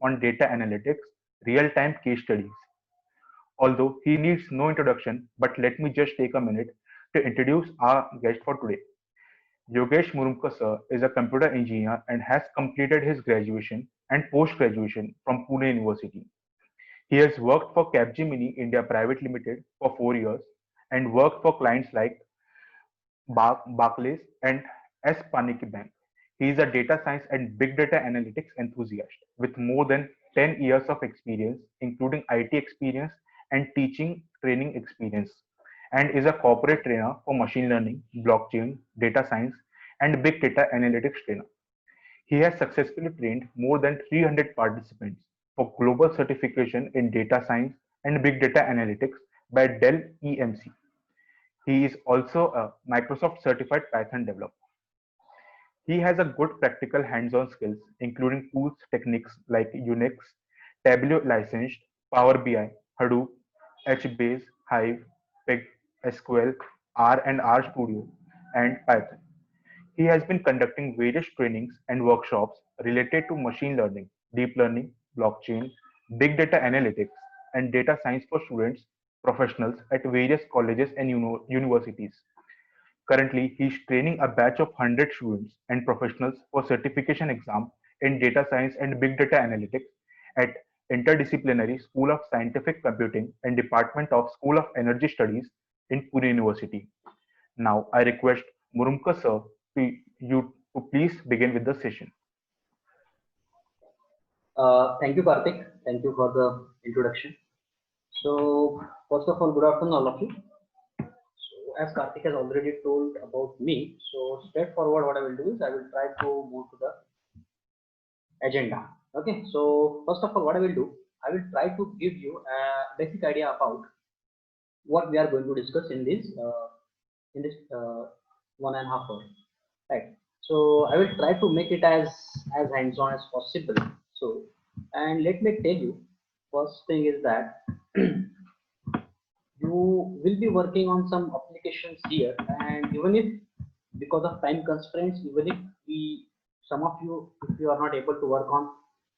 on data analytics, real-time case studies. Although he needs no introduction, but let me just take a minute to introduce our guest for today. Yogesh Murumkar sir is a computer engineer and has completed his graduation and post-graduation from Pune University. He has worked for Capgemini India Private Limited for 4 years and worked for clients like Barclays and S. Paniki Bank. He is a data science and big data analytics enthusiast with more than 10 years of experience, including IT experience and teaching training experience, and is a corporate trainer for machine learning, blockchain, data science, and big data analytics trainer. He has successfully trained more than 300 participants for global certification in data science and big data analytics by Dell EMC. He is also a Microsoft certified Python developer. He has a good practical hands-on skills, including tools techniques like Unix, Tableau licensed, Power BI, Hadoop, HBase, Hive, Pig, SQL, R and R Studio, and Python. He has been conducting various trainings and workshops related to machine learning, deep learning, blockchain, big data analytics, and data science for students, professionals at various colleges and universities. Currently, he is training a batch of 100 students and professionals for certification exam in data science and big data analytics at Interdisciplinary School of Scientific Computing and Department of School of Energy Studies in Pune University. Now, I request Murumkar sir you to please begin with the session. Thank you, Karthik. Thank you for the introduction. So, first of all, good afternoon, all of you. So, as Karthik has already told about me, so straightforward, what I will do is I will try to move to the agenda. Okay. So, first of all, what I will do, I will try to give you a basic idea about what we are going to discuss in this 1.5 hours. Right. So I will try to make it as hands-on as possible. So, and let me tell you, first thing is that you will be working on some applications here, and even if because of time constraints, even if some of you, if you are not able to work on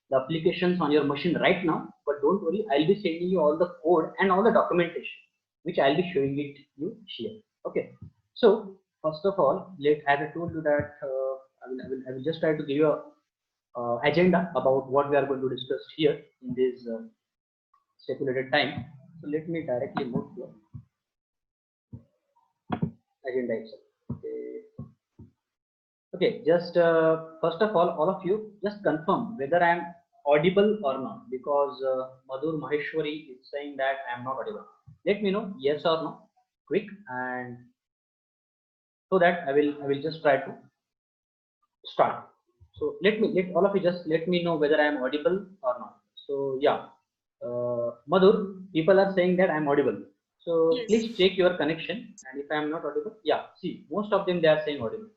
the applications on your machine right now, but don't worry, I'll be sending you all the code and all the documentation which I'll be showing it you here. Okay. So first of all, as I told you that I will just try to give you a agenda about what we are going to discuss here in this stipulated time. So let me directly move to agenda itself. Okay, just first of all of you just confirm whether I am audible or not, because Madhur Maheshwari is saying that I am not audible. Let me know yes or no, quick, and so that I will just try to start. So let all of you just let me know whether I am audible or not. So yeah, Madhur, people are saying that I am audible. So yes, please check your connection, and if I am not audible, yeah, see, most of them they are saying audible.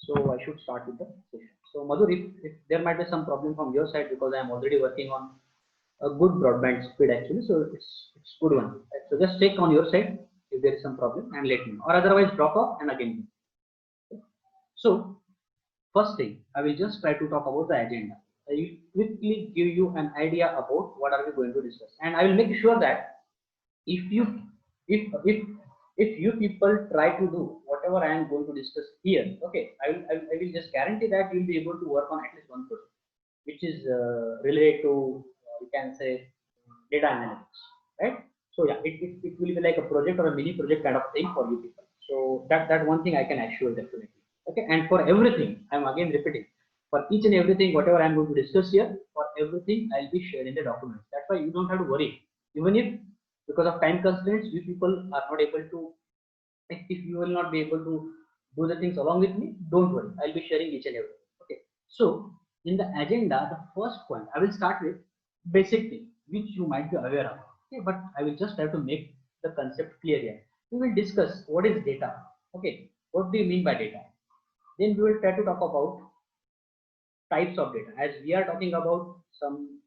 So I should start with the session. So Madhur, if there might be some problem from your side, because I am already working on a good broadband speed actually, so it's good one. Right? So just check on your side if there is some problem and let me know, or otherwise drop off and again. Okay. So first thing, I will just try to talk about the agenda. I will quickly give you an idea about what are we going to discuss, and I will make sure that if you if you people try to do whatever I am going to discuss here, okay, I will just guarantee that you will be able to work on at least one project which is related to you can say data analytics, right? So yeah, it will be like a project or a mini project kind of thing for you people. So that one thing I can assure definitely. Okay, and for everything, I'm again repeating, for each and everything whatever I'm going to discuss here, for everything I'll be sharing the documents. That's why you don't have to worry, even if because of time constraints you people are not able to, if you will not be able to do the things along with me, don't worry, I'll be sharing each and everything. Okay, so in the agenda, the first point I will start with basic thing which you might be aware of. Okay, but I will just have to make the concept clear here. We will discuss what is data. Okay, what do you mean by data? Then we will try to talk about types of data, as we are talking about some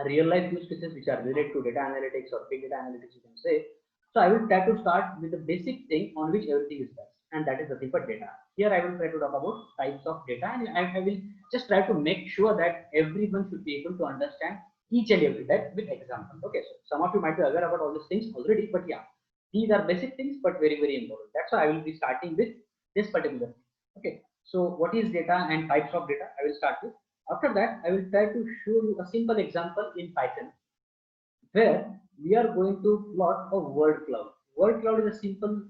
real life use cases which are related to data analytics or big data analytics, you can say. So I will try to start with the basic thing on which everything is based. and that is nothing but data. Here I will try to talk about types of data, and I will just try to make sure that everyone should be able to understand each and every type with example. Okay, so some of you might be aware about all these things already, but yeah, these are basic things but very very important. That's why I will be starting with this particular thing. Okay, so what is data and types of data? I will start with. After that, I will try to show you a simple example in Python where we are going to plot a word cloud. Word cloud is a simple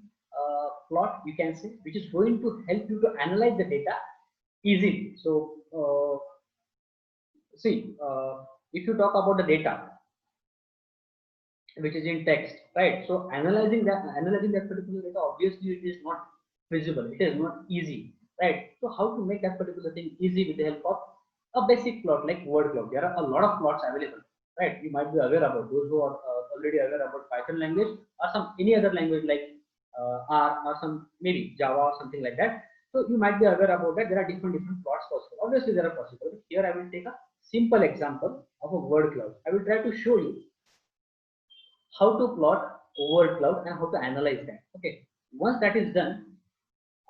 plot, you can say, which is going to help you to analyze the data easily. So, see, if you talk about the data, which is in text, right? So analyzing that particular data, obviously it is not feasible. It is not easy, right? So how to make that particular thing easy with the help of a basic plot like word cloud? There are a lot of plots available, right? You might be aware about those who are already aware about Python language or some any other language like R or some maybe Java or something like that. So you might be aware about that. There are different plots possible. Obviously, there are possible. Here I will take a simple example of a word cloud. I will try to show you how to plot word cloud and how to analyze that. Okay, once that is done,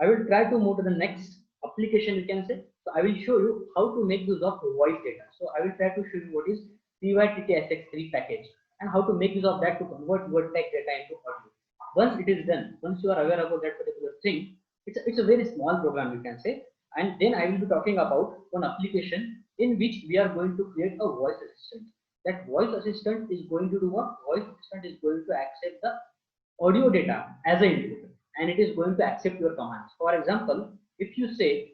I will try to move to the next application, you can say. So I will show you how to make use of voice data. So I will try to show you what is PyTTSX3 package and how to make use of that to convert word text data into audio. Once it is done, once you are aware about that particular thing, it's a very small program, you can say. And then I will be talking about one application in which we are going to create a voice assistant. That voice assistant is going to do what? Voice assistant is going to accept the audio data as an input, and it is going to accept your commands. For example, if you say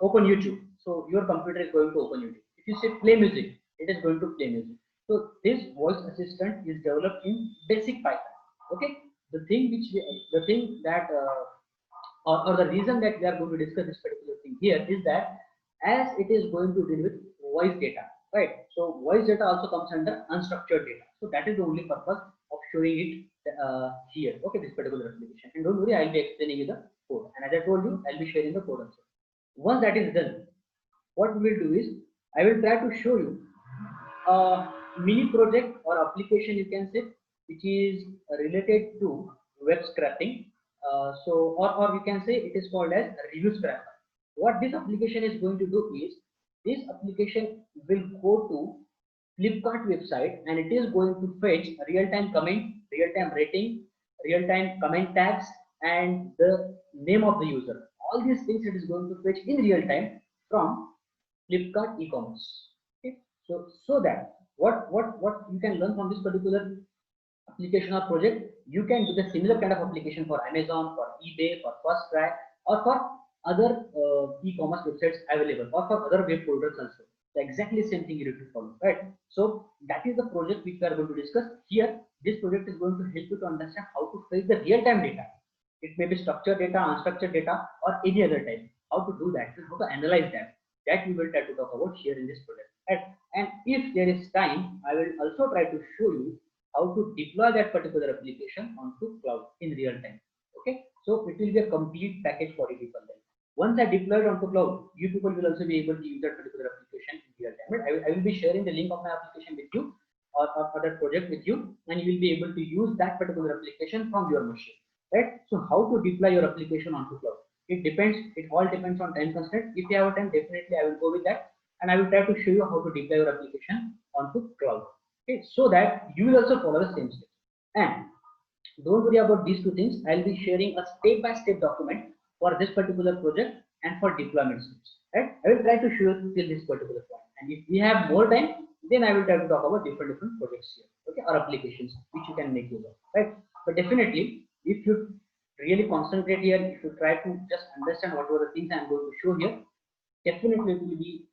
open YouTube, so your computer is going to open YouTube. If you say play music, it is going to play music. So this voice assistant is developed in basic Python. Okay, the thing that or the reason that we are going to discuss this particular thing here is that as it is going to deal with voice data, right? So voice data also comes under unstructured data. So that is the only purpose of showing it here. Okay, this particular application. And don't worry, I'll be explaining you the code. And as I told you, I'll be sharing the code also. Once that is done, what we will do is I will try to show you a mini project or application, you can say, which is related to web scraping. Or you can say it is called as review scrapper. What this application is going to do is this application will go to Flipkart website and it is going to fetch real-time comment, real-time rating, real-time comment tags, and the name of the user. All these things it is going to fetch in real time from Flipkart e-commerce. Okay, so that what you can learn from this particular application or project, you can do the similar kind of application for Amazon, for eBay, for FirstCry, or for other e-commerce websites available, or for other web folders also. The exactly same thing you need to follow, right? So that is the project which we are going to discuss here. This project is going to help you to understand how to fetch the real-time data. It may be structured data, unstructured data, or any other type. How to do that, how to analyze that. That we will try to talk about here in this project. Right? And if there is time, I will also try to show you how to deploy that particular application onto cloud in real time. Okay, so it will be a complete package for you people. Then once I deploy it onto cloud, you people will also be able to use that particular application in real time. Right? I will be sharing the link of my application with you or that project with you, and you will be able to use that particular application from your machine. Right? So how to deploy your application onto cloud? It depends. It all depends on time constraint. If you have time, definitely I will go with that, and I will try to show you how to deploy your application onto cloud. Okay, so that you will also follow the same steps. And don't worry about these two things. I'll be sharing a step-by-step document for this particular project and for deployment steps. Right? I will try to show you till this particular point. And if we have more time, then I will try to talk about different projects here, okay, or applications which you can make use of. Right? But definitely, if you really concentrate here, if you try to just understand what were the things I'm going to show here, definitely it will be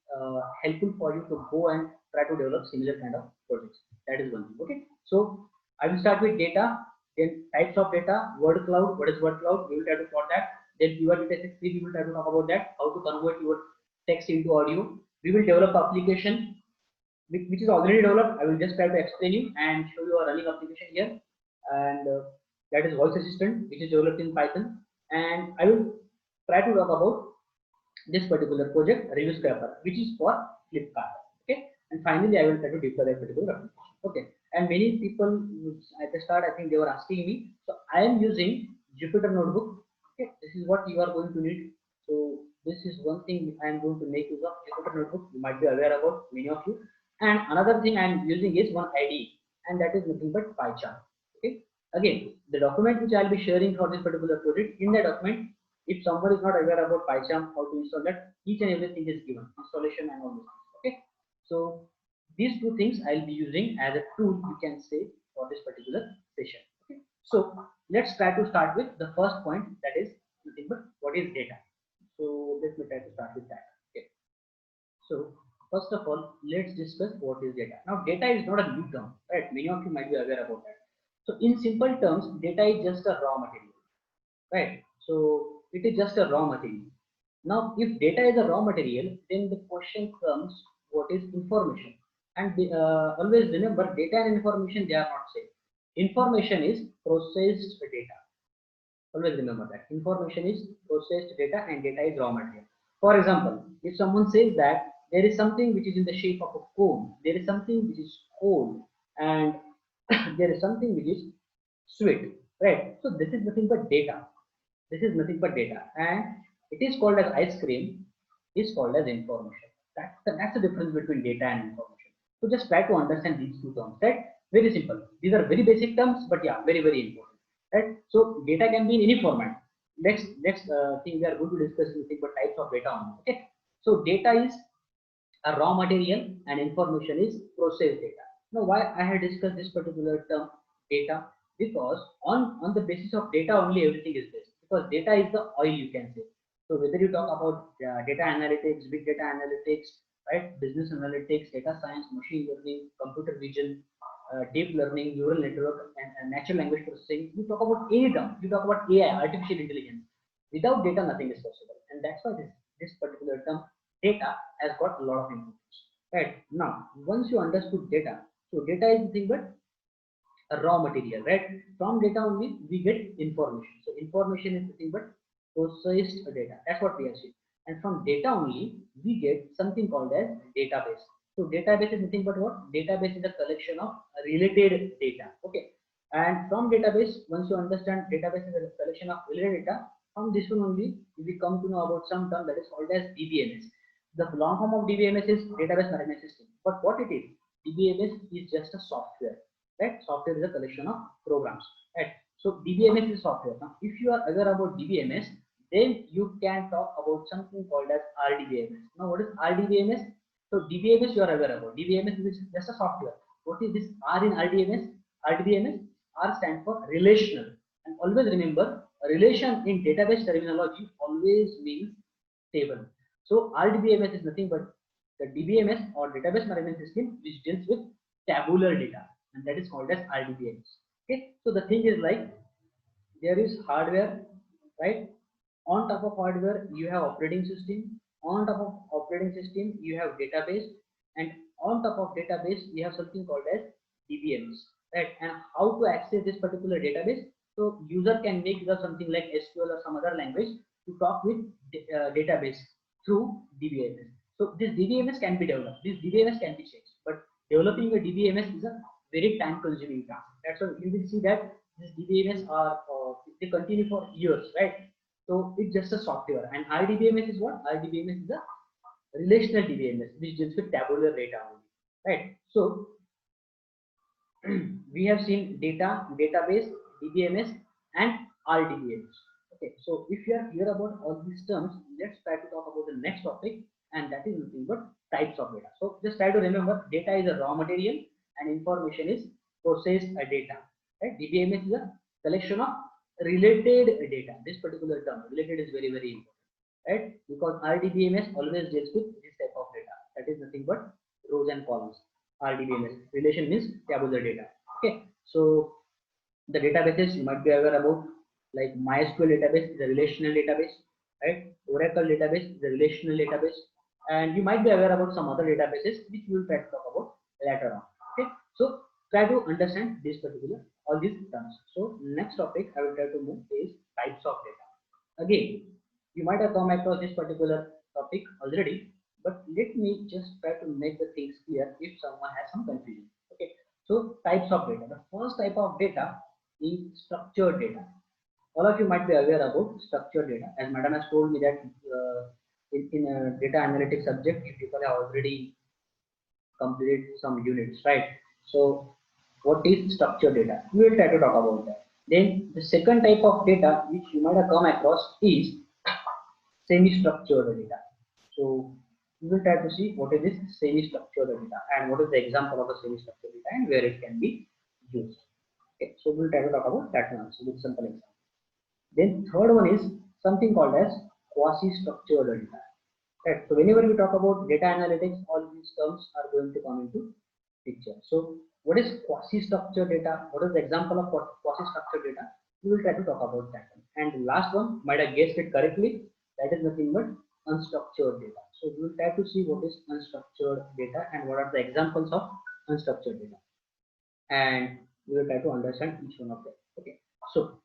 helpful for you to go and try to develop similar kind of projects. That is one thing. Okay, so I will start with data, then types of data, word cloud. What is word cloud? We will try to plot that. Then PyTTSX3, we will try to talk about that, how to convert your text into audio. We will develop application which is already developed. I will just try to explain you and show you a running application here, and that is voice assistant, which is developed in Python. And I will try to talk about this particular project, review scrapper, which is for Flipkart. Okay, and finally I will try to deploy that particular application. Okay, and many people at the start, I think they were asking me, so I am using Jupyter notebook. Okay, this is what you are going to need. So this is one thing I am going to make use of Jupyter Notebook. You might be aware about, many of you. And another thing I am using is one IDE, and that is nothing but PyCharm. Okay. Again, the document which I will be sharing for this particular project, in the document, if someone is not aware about PyCharm, how to install that, each and everything is given, installation and all these things. Okay. So these two things I'll be using as a tool, you can say, for this particular session. Okay. So let's try to start with the first point, that is nothing but what is data. So let me try to start with that. Okay. So first of all, let's discuss what is data. Now data is not a new term, right? Many of you might be aware about that. So in simple terms, data is just a raw material, right? So it is just a raw material. Now if data is a raw material, then the question comes, what is information? And always remember, data and information, they are not same. Information is processed data. Always remember that information is processed data and data is raw material. For example, if someone says that there is something which is in the shape of a cone, there is something which is cold, and there is something which is sweet, right? So this is nothing but data. This is nothing but data, and it is called as ice cream, is called as information. That's the difference between data and information. So just try to understand these two terms, right? Very simple. These are very basic terms, but yeah, very, very important, right? So data can be in any format. Next thing we are going to discuss nothing but types of data only. Okay. So data is a raw material and information is processed data. Now, why I had discussed this particular term data? Because on the basis of data only everything is based. Because data is the oil, you can say. So whether you talk about data analytics, big data analytics, right, business analytics, data science, machine learning, computer vision, deep learning, neural network, and natural language processing, you talk about any term, you talk about AI, artificial intelligence. Without data, nothing is possible, and that's why this particular term data has got a lot of importance. Right now, once you understood data, so data is nothing but a raw material, right? From data only we get information. So information is nothing but processed data. That's what we have seen. And from data only we get something called as database. So database is nothing but what? Database is a collection of related data. Okay. And from database, once you understand database is a collection of related data, from this one only we come to know about some term that is called as DBMS. The long form of DBMS is database management system. But what it is? DBMS is just a software, right? Software is a collection of programs, right? So DBMS is software. Now if you are aware about DBMS, then you can talk about something called as RDBMS. Now what is RDBMS? So DBMS you are aware about. DBMS is just a software. What is this R in RDBMS? RDBMS, R stands for relational. And always remember, a relation in database terminology always means table. So RDBMS is nothing but the DBMS or database management system which deals with tabular data, and that is called as RDBMS. Okay, so the thing is like there is hardware, right? On top of hardware you have operating system. On top of operating system you have database, and on top of database you have something called as DBMS, right? And how to access this particular database? So user can make use of something like SQL or some other language to talk with database through DBMS. So this DBMS can be developed. This DBMS can be changed, but developing a DBMS is a very time consuming task. That's why you will see that these DBMS are they continue for years, right? So it's just a software. And RDBMS is what? RDBMS is a relational DBMS which deals with tabular data only, right? So we have seen data, database, DBMS, and RDBMS. Okay, so if you are clear about all these terms, let's try to talk about the next topic, and that is nothing but types of data. So just try to remember, data is a raw material and information is processed data. Right? DBMS is a collection of related data. This particular term, related, is very, very important, right? Because RDBMS always deals with this type of data. That is nothing but rows and columns. RDBMS relation means tabular data. Okay, so the databases you might be aware about, like MySQL database is a relational database, right? Oracle database is a relational database, and you might be aware about some other databases which we will try to talk about later on. Okay, so try to understand this particular all these terms. So next topic I will try to move is types of data. Again, you might have come across this particular topic already, but let me just try to make the things clear if someone has some confusion. Okay, so types of data. The first type of data is structured data. All of you might be aware about structured data. As madam has told me that in a data analytics subject, you people have already completed some units, right? So what is structured data? We will try to talk about that. Then the second type of data which you might have come across is semi-structured data. So we will try to see what is this semi-structured data and what is the example of a semi-structured data and where it can be used. Okay, so we'll try to talk about that one also with simple example. Then third one is something called as quasi-structured data. Right. So whenever we talk about data analytics, all these terms are going to come into picture. So what is quasi-structured data? What is the example of quasi-structured data? We will try to talk about that one. And the last one, might have guessed it correctly, that is nothing but unstructured data. So we will try to see what is unstructured data and what are the examples of unstructured data. And we will try to understand each one of them. Okay. So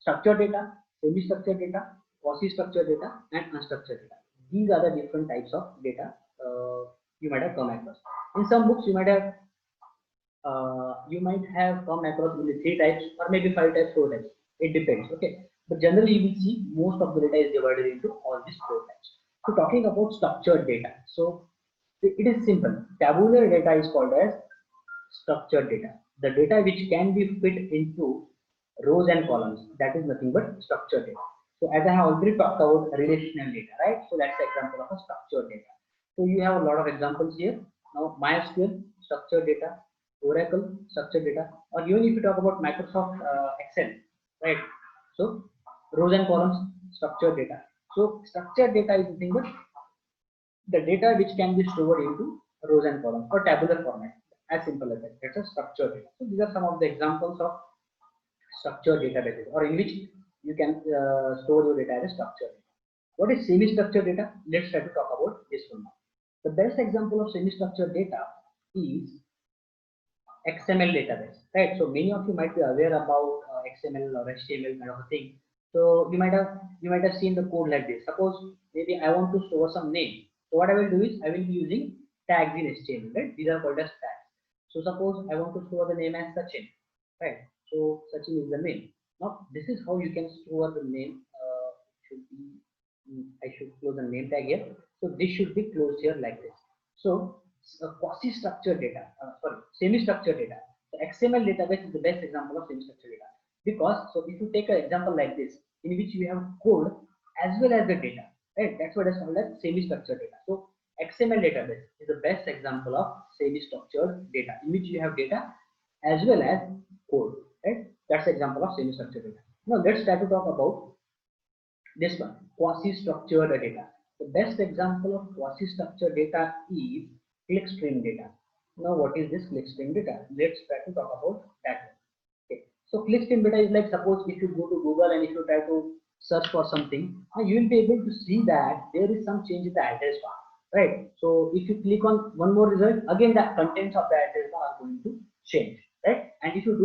structured data, semi-structured data, quasi-structured data, and unstructured data. These are the different types of data you might have come across. In some books, you might have come across only 3 types or maybe 5 types, 4 types. It depends. Okay, but generally you will see most of the data is divided into all these 4 types. So talking about structured data, so it is simple. Tabular data is called as structured data. The data which can be fit into rows and columns, that is nothing but structured data. So as I have already talked about relational data, right? So that's the example of a structured data. So you have a lot of examples here. Now MySQL, structured data, Oracle, structured data, or even if you talk about Microsoft Excel, right? So rows and columns, structured data. So structured data is nothing but the data which can be stored into rows and columns or tabular format, as simple as that. That's a structured data. So these are some of the examples of structured databases, or in which you can store your data as structured data. What is semi-structured data? Let's try to talk about this one now. The best example of semi-structured data is XML database, right? So many of you might be aware about XML or HTML kind of a thing. So you might have seen the code like this. Suppose maybe I want to store some name. So what I will do is I will be using tags in HTML, right? These are called as tags. So suppose I want to store the name as Sachin, right? So Sachin is the name. Now this is how you can store the name. Should be I should close the name tag here. So this should be closed here like this. So quasi-structured data, semi-structured data. The XML database is the best example of semi-structured data because so if you take an example like this in which we have code as well as the data, right? That's what is called as semi-structured data. So XML database is the best example of semi-structured data in which you have data as well as code, right? That's the example of semi-structured data. Now let's try to talk about this one, quasi-structured data. The best example of quasi-structured data is clickstream data. Now, what is this clickstream data? Let's try to talk about that one. Okay. So, clickstream data is like suppose if you go to Google and if you try to search for something, you will be able to see that there is some change in the address bar, right? So, if you click on one more result, again the contents of the address bar are going to change, right? And if you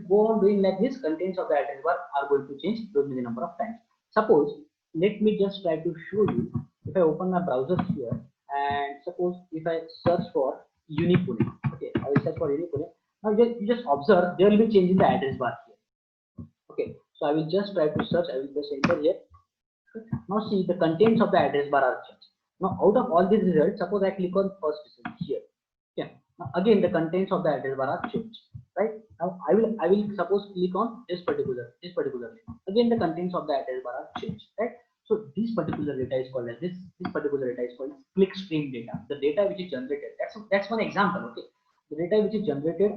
go on doing like this, contents of the address bar are going to change those many number of times. Suppose, let me just try to show you. If I open my browser here and suppose if I search for Unipune, okay, I will search for Unipune. Now you just observe there will be change in the address bar here. Okay, so I will just try to search. I will just enter here. Now see the contents of the address bar are changed. Now out of all these results, suppose I click on first result here. Yeah. Now again the contents of the address bar are changed. Right. Now I will suppose click on this particular thing. Again the contents of the address bar are changed. Right. So this particular data is called as this particular data is called clickstream data. The data which is generated. That's one example. Okay. The data which is generated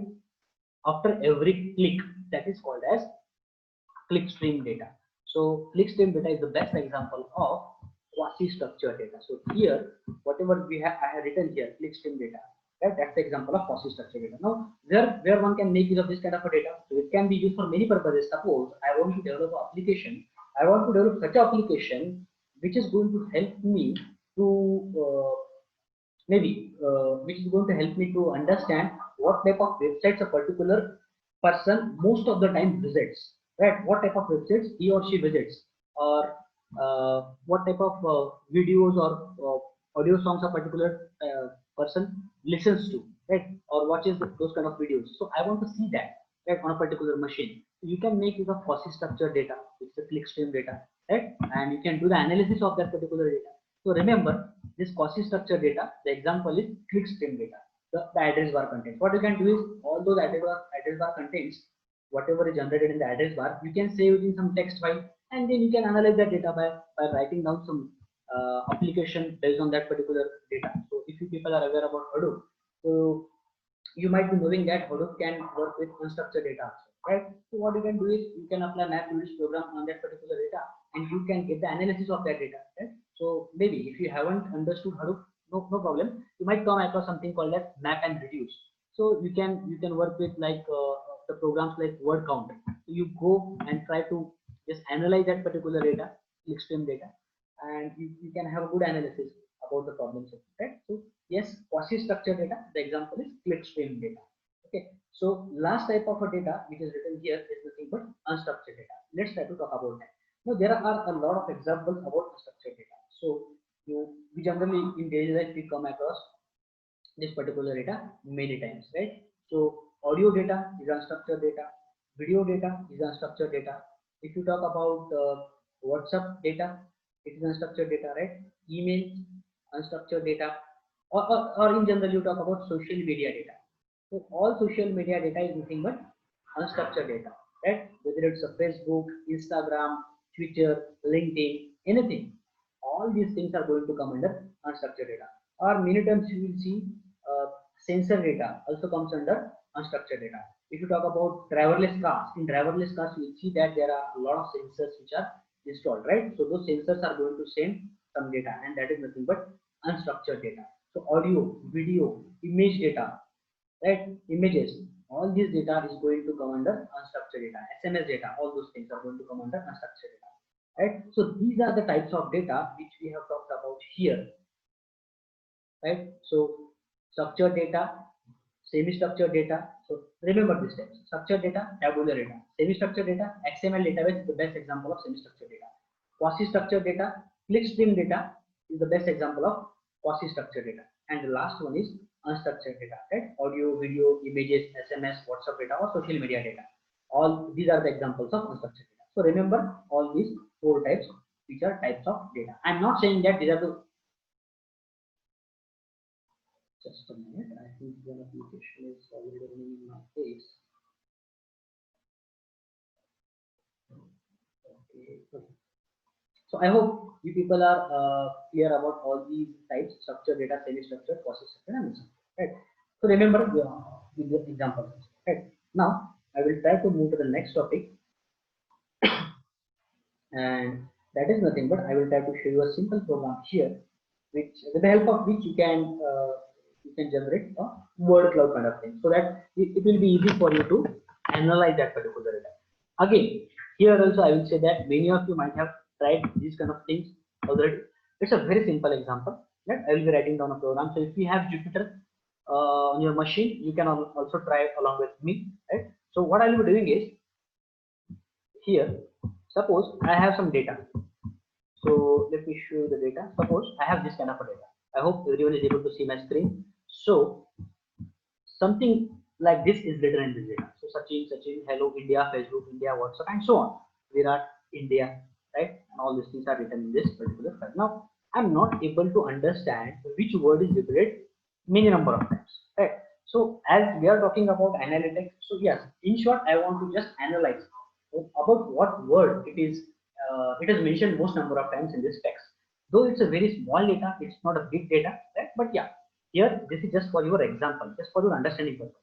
after every click, that is called as clickstream data. So clickstream data is the best example of quasi-structured data. So here, whatever I have written here, clickstream data, right? That's the example of quasi-structured data. Now, where one can make use of this kind of a data, so it can be used for many purposes. Suppose I want to develop an application, I want to develop such an application which is going to help me to which is going to help me to understand what type of websites a particular person most of the time visits, right? What type of websites he or she visits, or what type of videos or audio songs a particular person listens to, right? Or watches those kind of videos. So I want to see that. right, on a particular machine. You can make use of quasi structured data, which is a clickstream data, right, and you can do the analysis of that particular data. So remember, this quasi structured data, the example is clickstream data. The address bar contains. What you can do is all those address bar contains whatever is generated in the address bar. You can save it in some text file, and then you can analyze that data by writing down some application based on that particular data. So if you people are aware about Hadoop, so you might be knowing that Hadoop can work with unstructured data also, right? So what you can do is you can apply MapReduce program on that particular data, and you can get the analysis of that data, right? So maybe if you haven't understood Hadoop, no problem. You might come across something called as map and reduce. So you can work with like the programs like word count. So you go and try to just analyze that particular data, clickstream data, and you can have a good analysis about the problems, right? So yes, quasi structured data, the example is clickstream data. Okay, so last type of a data which is written here is nothing but unstructured data. Let's try to talk about that. Now there are a lot of examples about unstructured data. So we generally in daily life we come across this particular data many times, right? So audio data is unstructured data, video data is unstructured data. If you talk about WhatsApp data, it is unstructured data, right? Email, unstructured data, or in general you talk about social media data. So all social media data is nothing but unstructured data, right? Whether it's a Facebook, Instagram, Twitter, LinkedIn, anything, all these things are going to come under unstructured data. Or many times you will see sensor data also comes under unstructured data. If you talk about driverless cars, in driverless cars you will see that there are a lot of sensors which are installed, right? So those sensors are going to send some data, and that is nothing but unstructured data. So audio, video, image data, right? Images, all these data is going to come under unstructured data. SMS data, all those things are going to come under unstructured data, right? So these are the types of data which we have talked about here, right? So structured data, semi-structured data. So remember this steps: structured data, tabular data. Semi-structured data, XML database is the best example of semi-structured data. Quasi-structured data, clickstream data is the best example of quasi-structured data. And the last one is unstructured data, right? Audio, video, images, SMS, WhatsApp data, or social media data. All these are the examples of unstructured data. So remember all these four types, which are types of data. I'm not saying that these are the. Just a minute, I think the application is already running in my case. Okay. So I hope you people are clear about all these types: structured data, semi-structured, quasi-structured, and so on. Right. So remember with the examples. Right. Now I will try to move to the next topic, and that is nothing but I will try to show you a simple program here, which with the help of which you can generate a word cloud kind of thing, so that it will be easy for you to analyze that particular data. Again, here also I will say that many of you might have tried these kind of things already. It's a very simple example. Right? I will be writing down a program. So if you have Jupyter on your machine, you can also try along with me. Right? So what I will be doing is here. Suppose I have some data. So let me show you the data. Suppose I have this kind of a data. I hope everyone is able to see my screen. So something like this is written in this data. So Sachin, hello India, Facebook, India, WhatsApp, and so on. Virat, India, right? And all these things are written in this particular file. Now I'm not able to understand which word is repeated many number of times, right? So as we are talking about analytics, so yes, in short, I want to just analyze about what word it is. It is mentioned most number of times in this text. Though it's a very small data, it's not a big data, right? But yeah, here this is just for your example, just for your understanding purpose.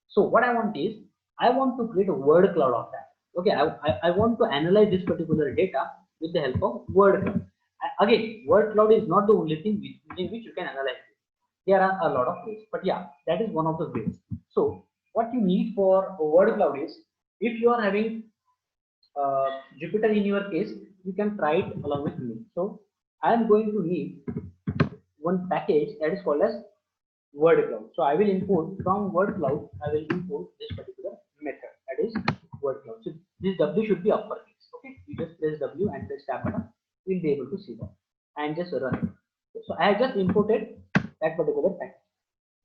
So what I want is I want to create a word cloud of that. Okay, I want to analyze this particular data with the help of word cloud. Again, word cloud is not the only thing using which you can analyze it. There are a lot of ways, but yeah, that is one of the ways. So what you need for a word cloud is, if you are having Jupyter in your case, you can try it along with me. So I am going to need one package that is called as word cloud. So I will import from word cloud, I will import this particular method, that is word cloud. So this W should be uppercase. Okay, you just press W and press tab button, you will be able to see that, and just run it. So I have just imported that particular package.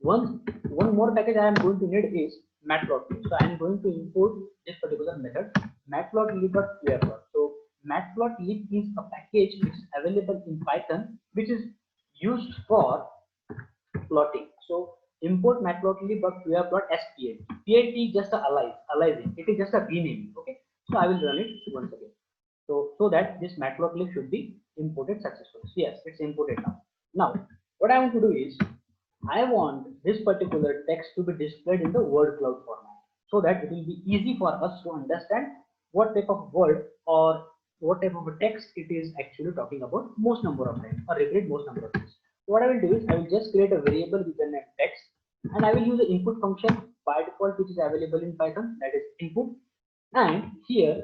Once one more package I am going to need is matplotlib. So I am going to import this particular method, matplotlib.qplot. So matplotlib is a package which is available in Python, which is used for plotting. So import matplotlib.qplot as plt. Plt is just a aliasing. It is just a rename. Okay. So I will run it once again. So that this matplotlib should be imported successfully. So yes, it's imported now. Now what I want to do is I want this particular text to be displayed in the word cloud format, so that it will be easy for us to understand what type of word or what type of a text it is actually talking about most number of times, or repeat most number of times. So what I will do is I will just create a variable with the name text, and I will use the input function by default which is available in Python, that is input. And here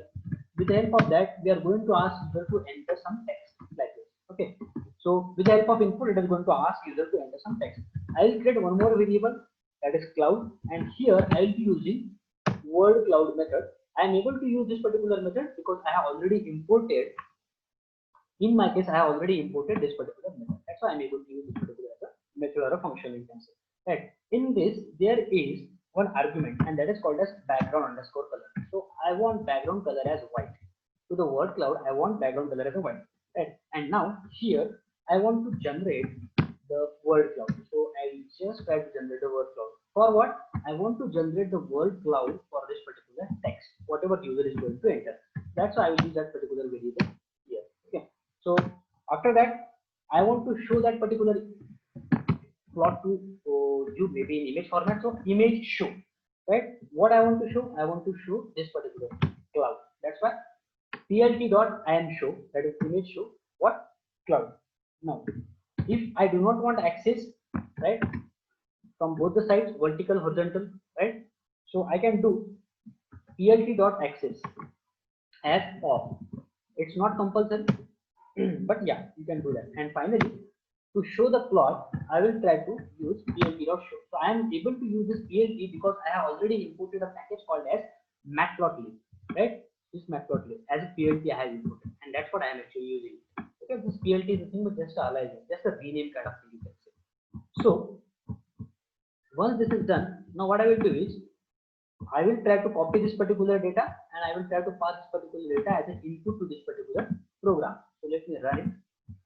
with the help of that we are going to ask user to enter some text like this. Okay, so with the help of input it is going to ask user to enter some text. I will create one more variable, that is cloud, and here I will be using word cloud method. I am able to use this particular method because I have already imported, in my case I have already imported this particular method. That's why I am able to use this particular method or a function, you can say. Right. In this there is one argument, and that is called as background underscore color. So I want background color as white. To the word cloud I want background color as a white. Right. And now here I want to generate the word cloud. So I just try to generate the word cloud. For what? I want to generate the word cloud for this particular text, whatever user is going to enter. That's why I will use that particular variable here. Okay. So after that, I want to show that particular plot to you maybe in image format. So image show, right? What I want to show? I want to show this particular cloud. That's why plt.imShow, that is image show what cloud. Now if I do not want access, right, from both the sides, vertical, horizontal, right, so I can do plt.access as off. It's not compulsory, but yeah, you can do that. And finally, to show the plot, I will try to use plt.show. So I am able to use this plt because I have already imported a package called as matplotlib, right? This matplotlib as a plt I have imported, and that's what I am actually using. Okay, this plt is nothing but just a aliasing, just a rename kind of thing, you can say. So once this is done, now what I will do is I will try to copy this particular data, and I will try to pass this particular data as an input to this particular program. So let me run it.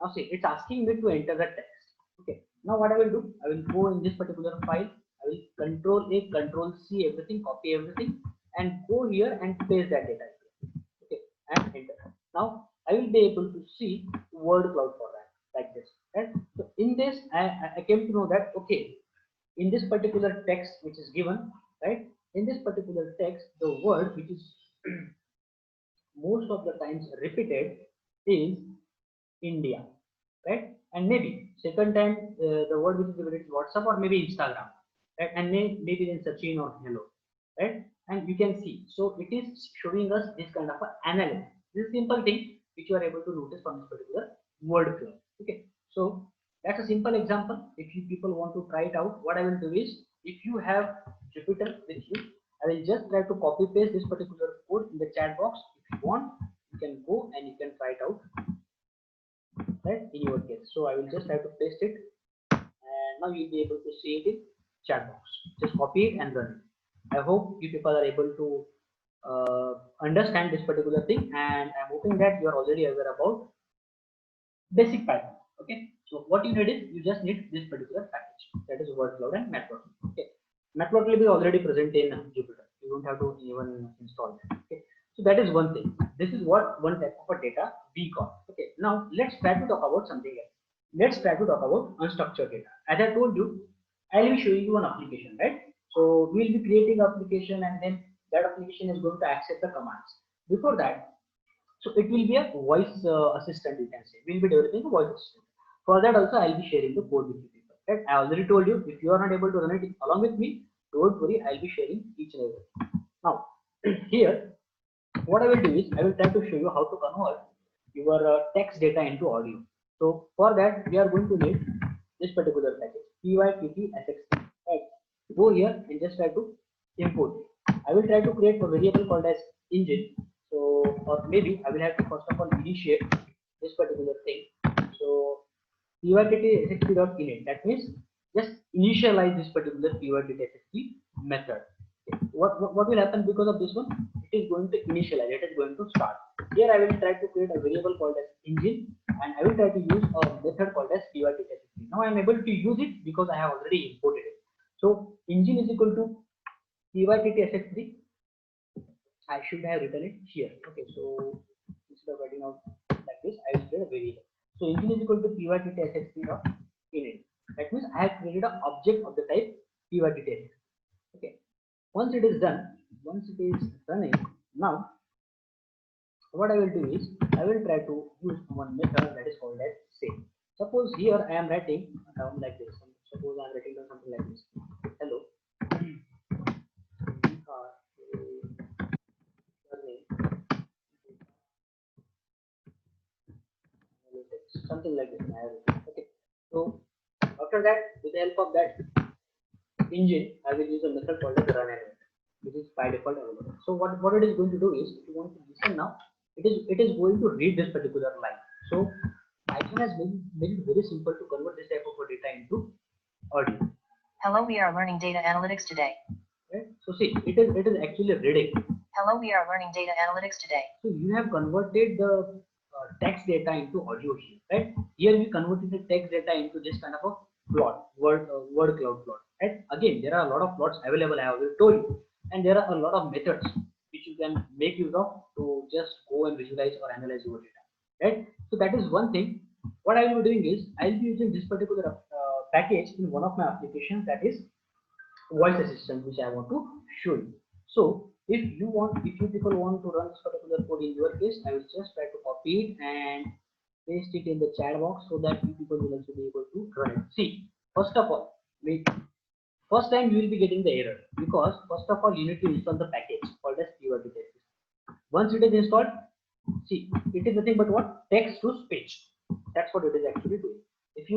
Now see, it's asking me to enter the text. Okay, now what I will do, I will go in this particular file, I will control A, control C, everything, copy everything, and go here and paste that data. Okay, and enter. Now I will be able to see word cloud format like this. Right? So in this, I came to know that okay, in this particular text which is given, right? In this particular text, the word which is most of the times repeated is India, right? And maybe second time the word which is repeated is WhatsApp or maybe Instagram, right? And maybe then searching or hello, right? And you can see, so it is showing us this kind of an analysis. This is simple thing which you are able to notice from this particular word cloud. Okay, so that's a simple example. If you people want to try it out, what I will do is, if you have Jupyter with you, I will just try to copy paste this particular code in the chat box. If you want, you can go and you can try it out, right, in your case. So I will just try to paste it, and now you'll be able to see it in chat box. Just copy it and run it. I hope you people are able to understand this particular thing, and I'm hoping that you are already aware about basic Python. Okay, so what you need is you just need this particular package, that is word cloud and matplotlib. Okay, matplotlib is already present in Jupyter. You don't have to even install it. Okay, so that is one thing. This is what one type of a data we got. Okay, now let's try to talk about something else. Let's try to talk about unstructured data. As I told you, I will be showing you an application, right? So we will be creating an application, and then that application is going to accept the commands. Before that, so it will be a voice assistant, you can say. We'll be developing a voice assistant. For that also, I'll be sharing the code with you people. Right? I already told you, if you are not able to run it along with me, don't worry, I'll be sharing each and every. Now, here, what I will do is, I will try to show you how to convert your text data into audio. So for that, we are going to need this particular package, pyttSXT. Right? Go here and just try to import. I will try to create a variable called as engine. So, or maybe I will have to first of all initiate this particular thing. So pyttSXT.init, that means just initialize this particular pivot.txt method. Okay. What will happen because of this one? It is going to initialize, it is going to start. Here I will try to create a variable called as engine, and I will try to use a method called as pivot.txt. Now I am able to use it because I have already imported it. So engine is equal to pivot.txt. I should have written it here. Okay, so instead of writing out like this, I will create a variable. So engine is equal to pivot.txt dot init. That means I have created an object of the type pivot.txt. Okay. Once it is done, once it is running, now what I will do is I will try to use one method that is called as save. Suppose here I am writing down like this. Suppose I am writing down something like this. Hello. Something like this. Okay. So after that, with the help of that engine, I will use a method called as run element, which is by default available. So what it is going to do is, if you want to listen now, it is going to read this particular line. So Python has made it very simple to convert this type of data into audio. Hello, we are learning data analytics today. Right? So see, it is actually reading. Hello, we are learning data analytics today. So you have converted the text data into audio here, right? Here we converted the text data into this kind of a plot, word cloud plot. Right? Again, there are a lot of plots available. I have already told you, and there are a lot of methods which you can make use of to just go and visualize or analyze your data. Right? So that is one thing. What I will be doing is I will be using this particular package in one of my applications, that is voice assistant, which I want to show you. So if you people want to run this particular code in your case, I will just try to copy it and paste it in the chat box so that you people will also be able to run it. See, first of all, first time you will be getting the error because first of all you need to install the package called as pivot.txt. Once it is installed, see, it is nothing but what? Text to speech. That's what it is actually doing. If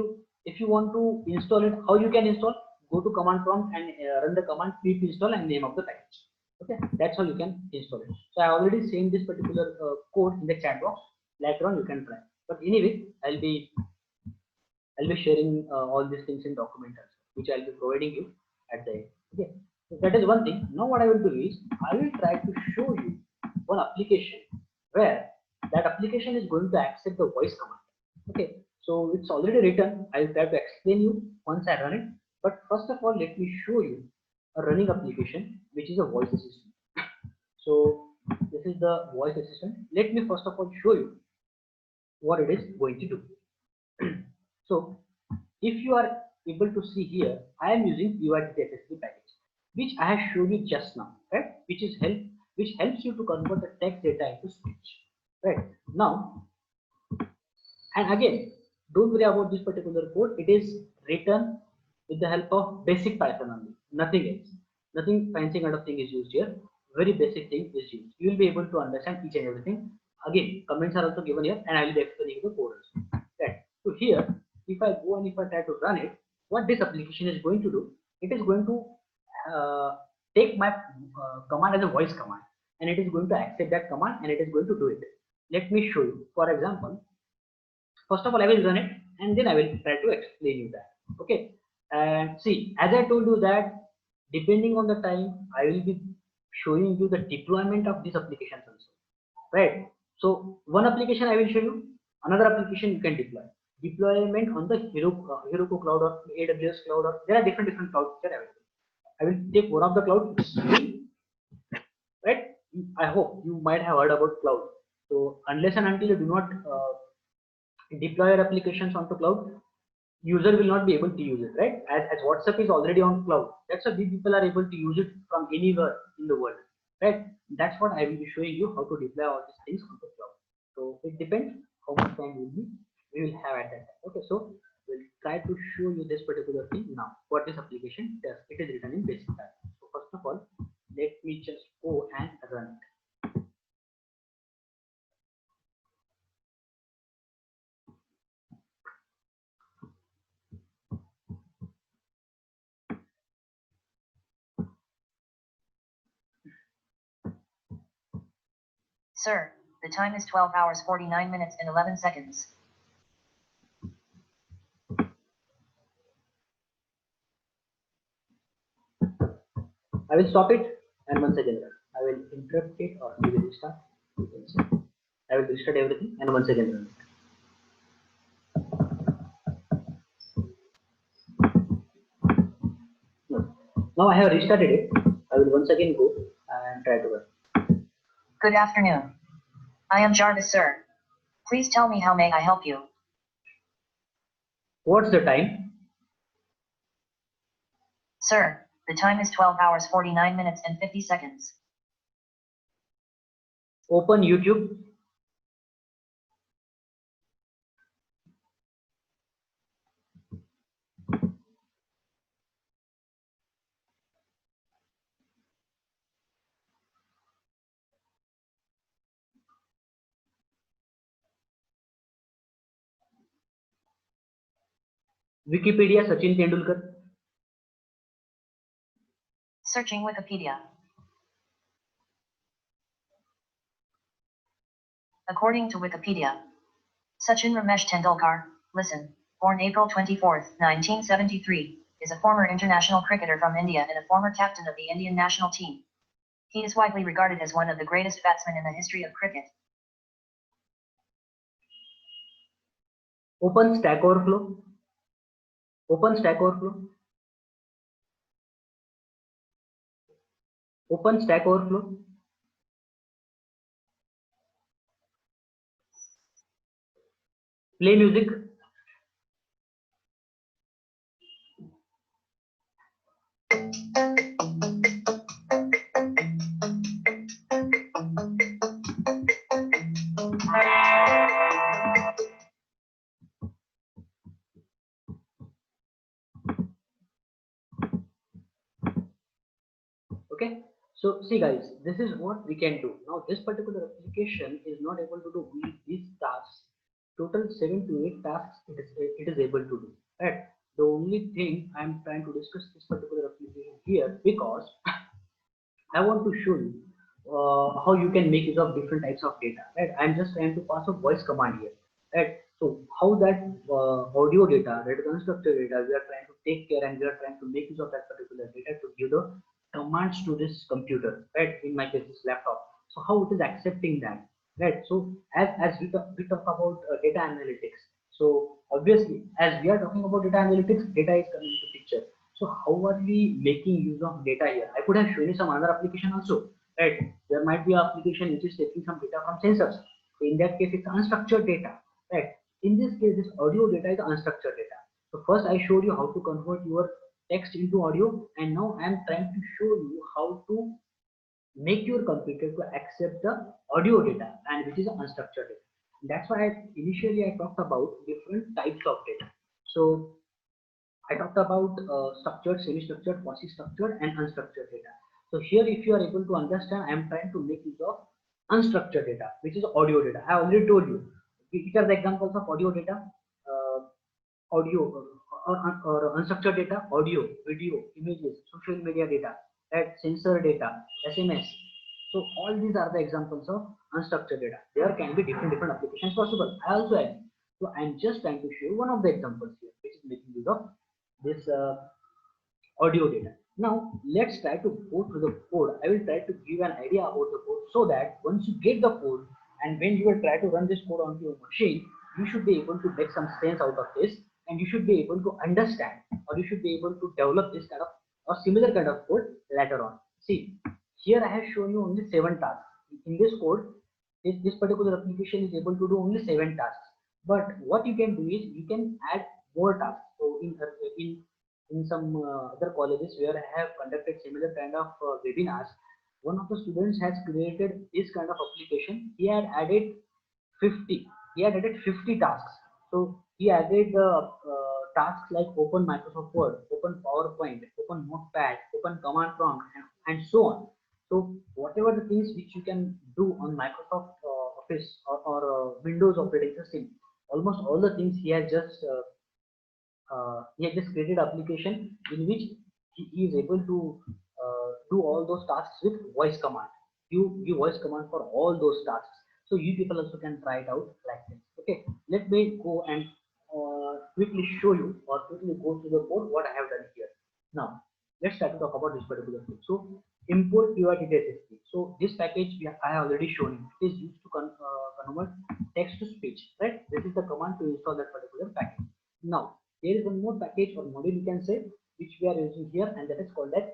you want to install it, how you can install? Go to command prompt and run the command pip install and name of the package. Okay, that's how you can install it. So I already sent this particular code in the chat box. Later on you can try. But anyway, I'll be sharing all these things in document also, which I'll be providing you at the end. Okay, so that is one thing. Now what I will do is I will try to show you one application where that application is going to accept the voice command. Okay, so it's already written. I'll try to explain you once I run it. But first of all, let me show you a running application which is a voice assistant. So this is the voice assistant. Let me first of all show you what it is going to do. So if you are able to see here, I am using pivot.txt package, which I have shown you just now, right? Which helps you to convert the text data into speech, right? Now, and again, don't worry about this particular code. It is written with the help of basic Python only, nothing else. Nothing fancy kind of thing is used here. Very basic thing is used. You will be able to understand each and everything. Again, comments are also given here, and I will be explaining the code also. Right. So here, if I go and if I try to run it, what this application is going to do, it is going to take my command as a voice command, and it is going to accept that command, and it is going to do it. Let me show you. For example, first of all, I will run it, and then I will try to explain you that. Okay. And see, as I told you that depending on the time, I will be showing you the deployment of these applications also, right? So one application I will show you, another application you can deploy. Deployment on the Heroku cloud or AWS cloud, or there are different clouds that are available. I will take one of the cloud, right? I hope you might have heard about cloud. So unless and until you do not deploy your applications onto cloud, user will not be able to use it, right? As WhatsApp is already on cloud, that's why we people are able to use it from anywhere in the world, right? That's what I will be showing you, how to deploy all these things on the cloud. So it depends how much time we will have at that time. Okay, so we'll try to show you this particular thing now. What this application does, it is written in basic Python. So first of all, let me just go and run it. Sir, the time is 12 hours 49 minutes and 11 seconds. I will stop it and once again run. I will interrupt it or maybe restart. You can see. I will restart everything and once again run it. No. Now I have restarted it. I will once again go and try to run. Good afternoon. I am Jarvis, sir. Please tell me how may I help you? What's the time? Sir, the time is 12 hours 49 minutes and 50 seconds. Open YouTube. Wikipedia Sachin Tendulkar. Searching Wikipedia. According to Wikipedia, Sachin Ramesh Tendulkar, listen, born April 24, 1973, is a former international cricketer from India and a former captain of the Indian national team. He is widely regarded as one of the greatest batsmen in the history of cricket. Open Stack Overflow. Open Stack Overflow. Open Stack Overflow. Play music. Okay, so see guys, this is what we can do. Now this particular application is not able to do only these tasks. Total 7 to 8 tasks it is able to do. Right. The only thing I am trying to discuss this particular application here because I want to show you how you can make use of different types of data. Right. I'm just trying to pass a voice command here. Right. So how that audio data, that unstructured data, we are trying to take care and we are trying to make use of that particular data to give the commands to this computer, right? In my case, this laptop. So how it is accepting that, right? So as we talk about data analytics. So obviously, as we are talking about data analytics, data is coming into picture. So how are we making use of data here? I could have shown you some other application also, right? There might be an application which is taking some data from sensors. So in that case, it's unstructured data, right? In this case, this audio data is unstructured data. So first I showed you how to convert your text into audio, and now I am trying to show you how to make your computer to accept the audio data and which is unstructured data. That's why initially I talked about different types of data. So I talked about structured, semi-structured, quasi-structured, and unstructured data. So here, if you are able to understand, I am trying to make use of unstructured data, which is audio data. I already told you. Which are the examples of audio data? Audio or unstructured data, audio, video, images, social media data, right? Sensor data, SMS. So all these are the examples of unstructured data. There can be different applications possible. I also have. So I'm just trying to show you one of the examples here, which is making use of this audio data. Now let's try to go through the code. I will try to give an idea about the code so that once you get the code and when you will try to run this code onto your machine, you should be able to make some sense out of this and you should be able to understand or you should be able to develop this kind of or similar kind of code later on. See, here I have shown you only 7 tasks. In this code, this particular application is able to do only 7 tasks. But what you can do is you can add more tasks. So in some other colleges where I have conducted similar kind of webinars, one of the students has created this kind of application. He had added 50. He had added 50 tasks. So he added tasks like open Microsoft Word, open PowerPoint, open Notepad, open command prompt, and so on. So whatever the things which you can do on Microsoft Office or Windows operating system, almost all the things he has just created application in which he is able to do all those tasks with voice command. You give voice command for all those tasks. So you people also can try it out like this. Okay, let me go and quickly show you or quickly go through the code what I have done here. Now let's start to talk about this particular thing. So import PYTTSS3. So this package I have already shown you. It is used to convert text to speech, right? This is the command to install that particular package. Now there is one more package or module you can say which we are using here, and that is called as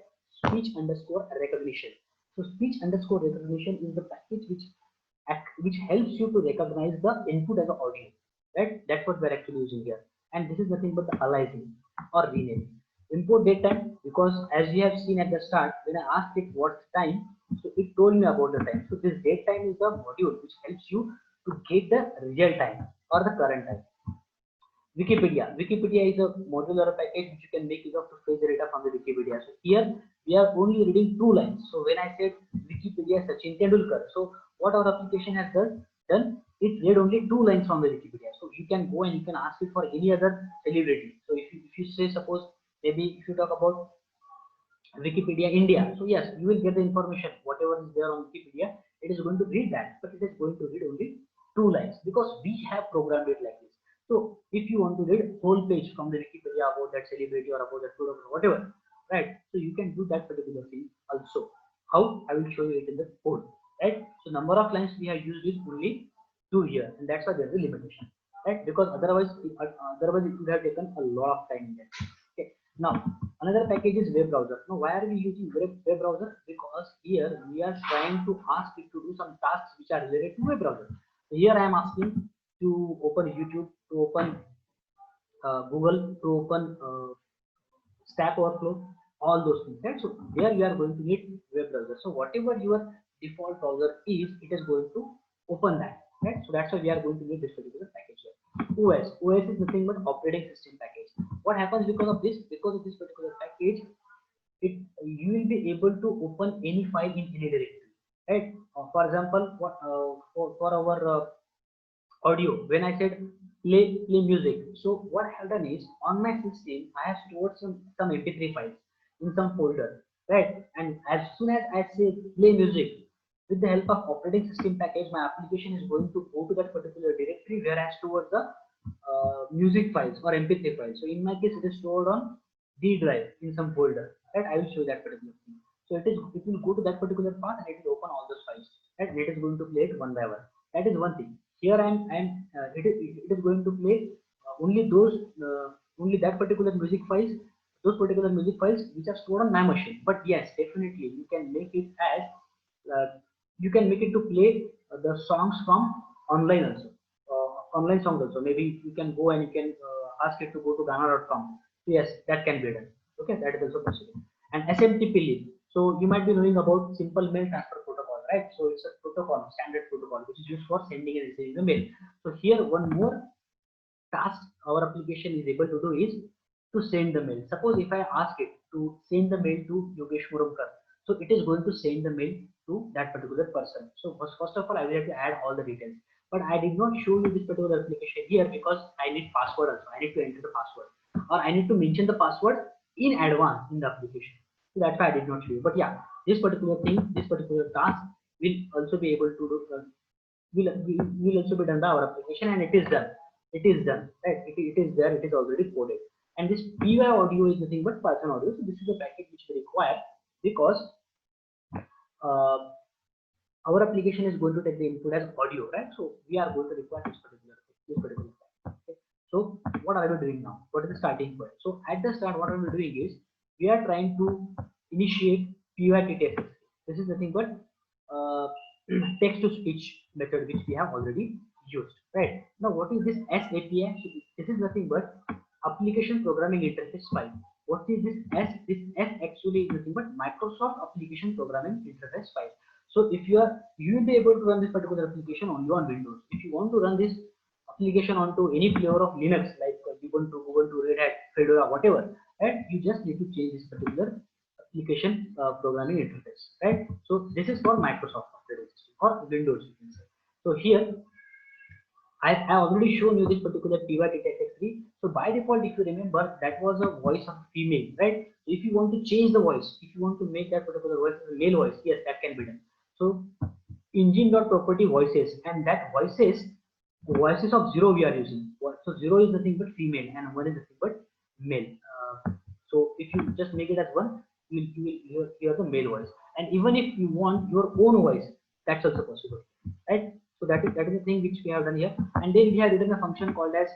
speech underscore recognition. So speech underscore recognition is the package which helps you to recognize the input as an audio, right? That's what we're actually using here, and this is nothing but the aliasing or renaming. Import date time, because as we have seen at the start, when I asked it what's time, so it told me about the time. So this date time is the module which helps you to get the real time or the current time. Wikipedia. Wikipedia is a modular package which you can make use of to fetch the data from the Wikipedia. So here we are only reading 2 lines. So when I said Wikipedia Sachin Tendulkar, so what our application has done, it read only 2 lines from the Wikipedia. So you can go and you can ask it for any other celebrity. So if you say, suppose maybe if you talk about Wikipedia India, so yes, you will get the information whatever is there on Wikipedia. It is going to read that, but it is going to read only 2 lines because we have programmed it like this. So if you want to read whole page from the Wikipedia about that celebrity or about that product or whatever, right? So you can do that particular thing also. How? I will show you it in the code, right? So number of lines we have used is only 2 here, and that's why there is a limitation, right? Because otherwise it would have taken a lot of time in there. Okay. Now another package is web browser. Now why are we using web browser? Because here we are trying to ask it to do some tasks which are related to web browser. So here I am asking to open YouTube, to open Google, to open Stack Overflow, all those things, right? So there you are going to need web browser. So whatever your default browser is, it is going to open that, right? So that's why we are going to need this particular package here. OS is nothing but operating system package. What happens because of this? Because of this particular package, you will be able to open any file in any directory, right? For example, for our audio, when I said play music, so what I have done is on my system I have stored some mp3 files in some folder, right? And as soon as I say play music, with the help of operating system package, my application is going to go to that particular directory where I stored the music files or mp3 files. So in my case it is stored on D drive in some folder, right? I will show you that particular thing. So it will go to that particular path and it will open all those files, right? And it is going to play it one by one. That is one thing. Here it is going to play only that particular music files, those particular music files which are stored on my machine. But yes, definitely you can make it as you can make it to play the songs from online also, online songs also. Maybe you can go and you can ask it to go to Ghana.com. So yes, that can be done. Okay, that is also possible. And SMTP link. So you might be knowing about simple mail transfer protocol, right? So it's a protocol, standard protocol, which is used for sending and receiving the mail. So here one more task our application is able to do is to send the mail. Suppose if I ask it to send the mail to Yogesh Murumkar, so it is going to send the mail to that particular person. So first of all, I will have to add all the details. But I did not show you this particular application here because I need password also. I need to enter the password, or I need to mention the password in advance in the application. So that's why I did not show you. But yeah, this particular thing, this particular task will also be able to do. Will also be done by our application, and it is done. It is done, right? It is there. It is already coded. And this PY audio is nothing but Python audio. So this is a package which we require because our application is going to take the input as audio, right? So we are going to require this particular thing. Okay. So what are we doing now? What is the starting point? So at the start, what are we doing is we are trying to initiate PYTTSS. This is nothing but text to speech method which we have already used, right? Now what is this S API? This is nothing but application programming interface file. What is this S? This S actually is nothing but Microsoft application programming interface file. So if you will be able to run this particular application only on Windows. If you want to run this application onto any flavor of Linux like Ubuntu, Red Hat, Fedora, whatever, right? You just need to change this particular application programming interface, right? So this is for Microsoft operating system or Windows, you can say. So here I have already shown you this particular PYTTSS3. So by default, if you remember, that was a voice of female, right? So if you want to change the voice, if you want to make that particular voice a male voice, yes, that can be done. So engine.property voices, and that voices of 0 we are using. So 0 is nothing but female and 1 is nothing but male. So if you just make it as 1, you will hear the male voice. And even if you want your own voice, that's also possible, right? So that is the thing which we have done here. And then we have written a function called as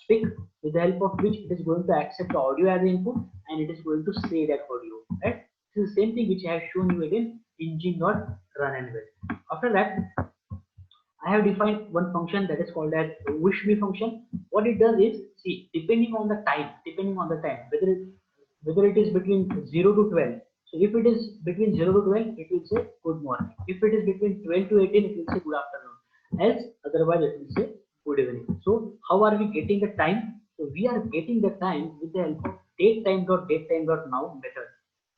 speak, with the help of which it is going to accept the audio as input and it is going to say that audio, right? This is the same thing which I have shown you again engine dot run and wait. After that, I have defined one function that is called as wish me function. What it does is, see, depending on the time, whether it is between 0 to 12. So if it is between 0 to 12, it will say good morning. If it is between 12 to 18, it will say good afternoon. Else, otherwise it will say good evening. So how are we getting the time? So we are getting the time with the help of datetime.now method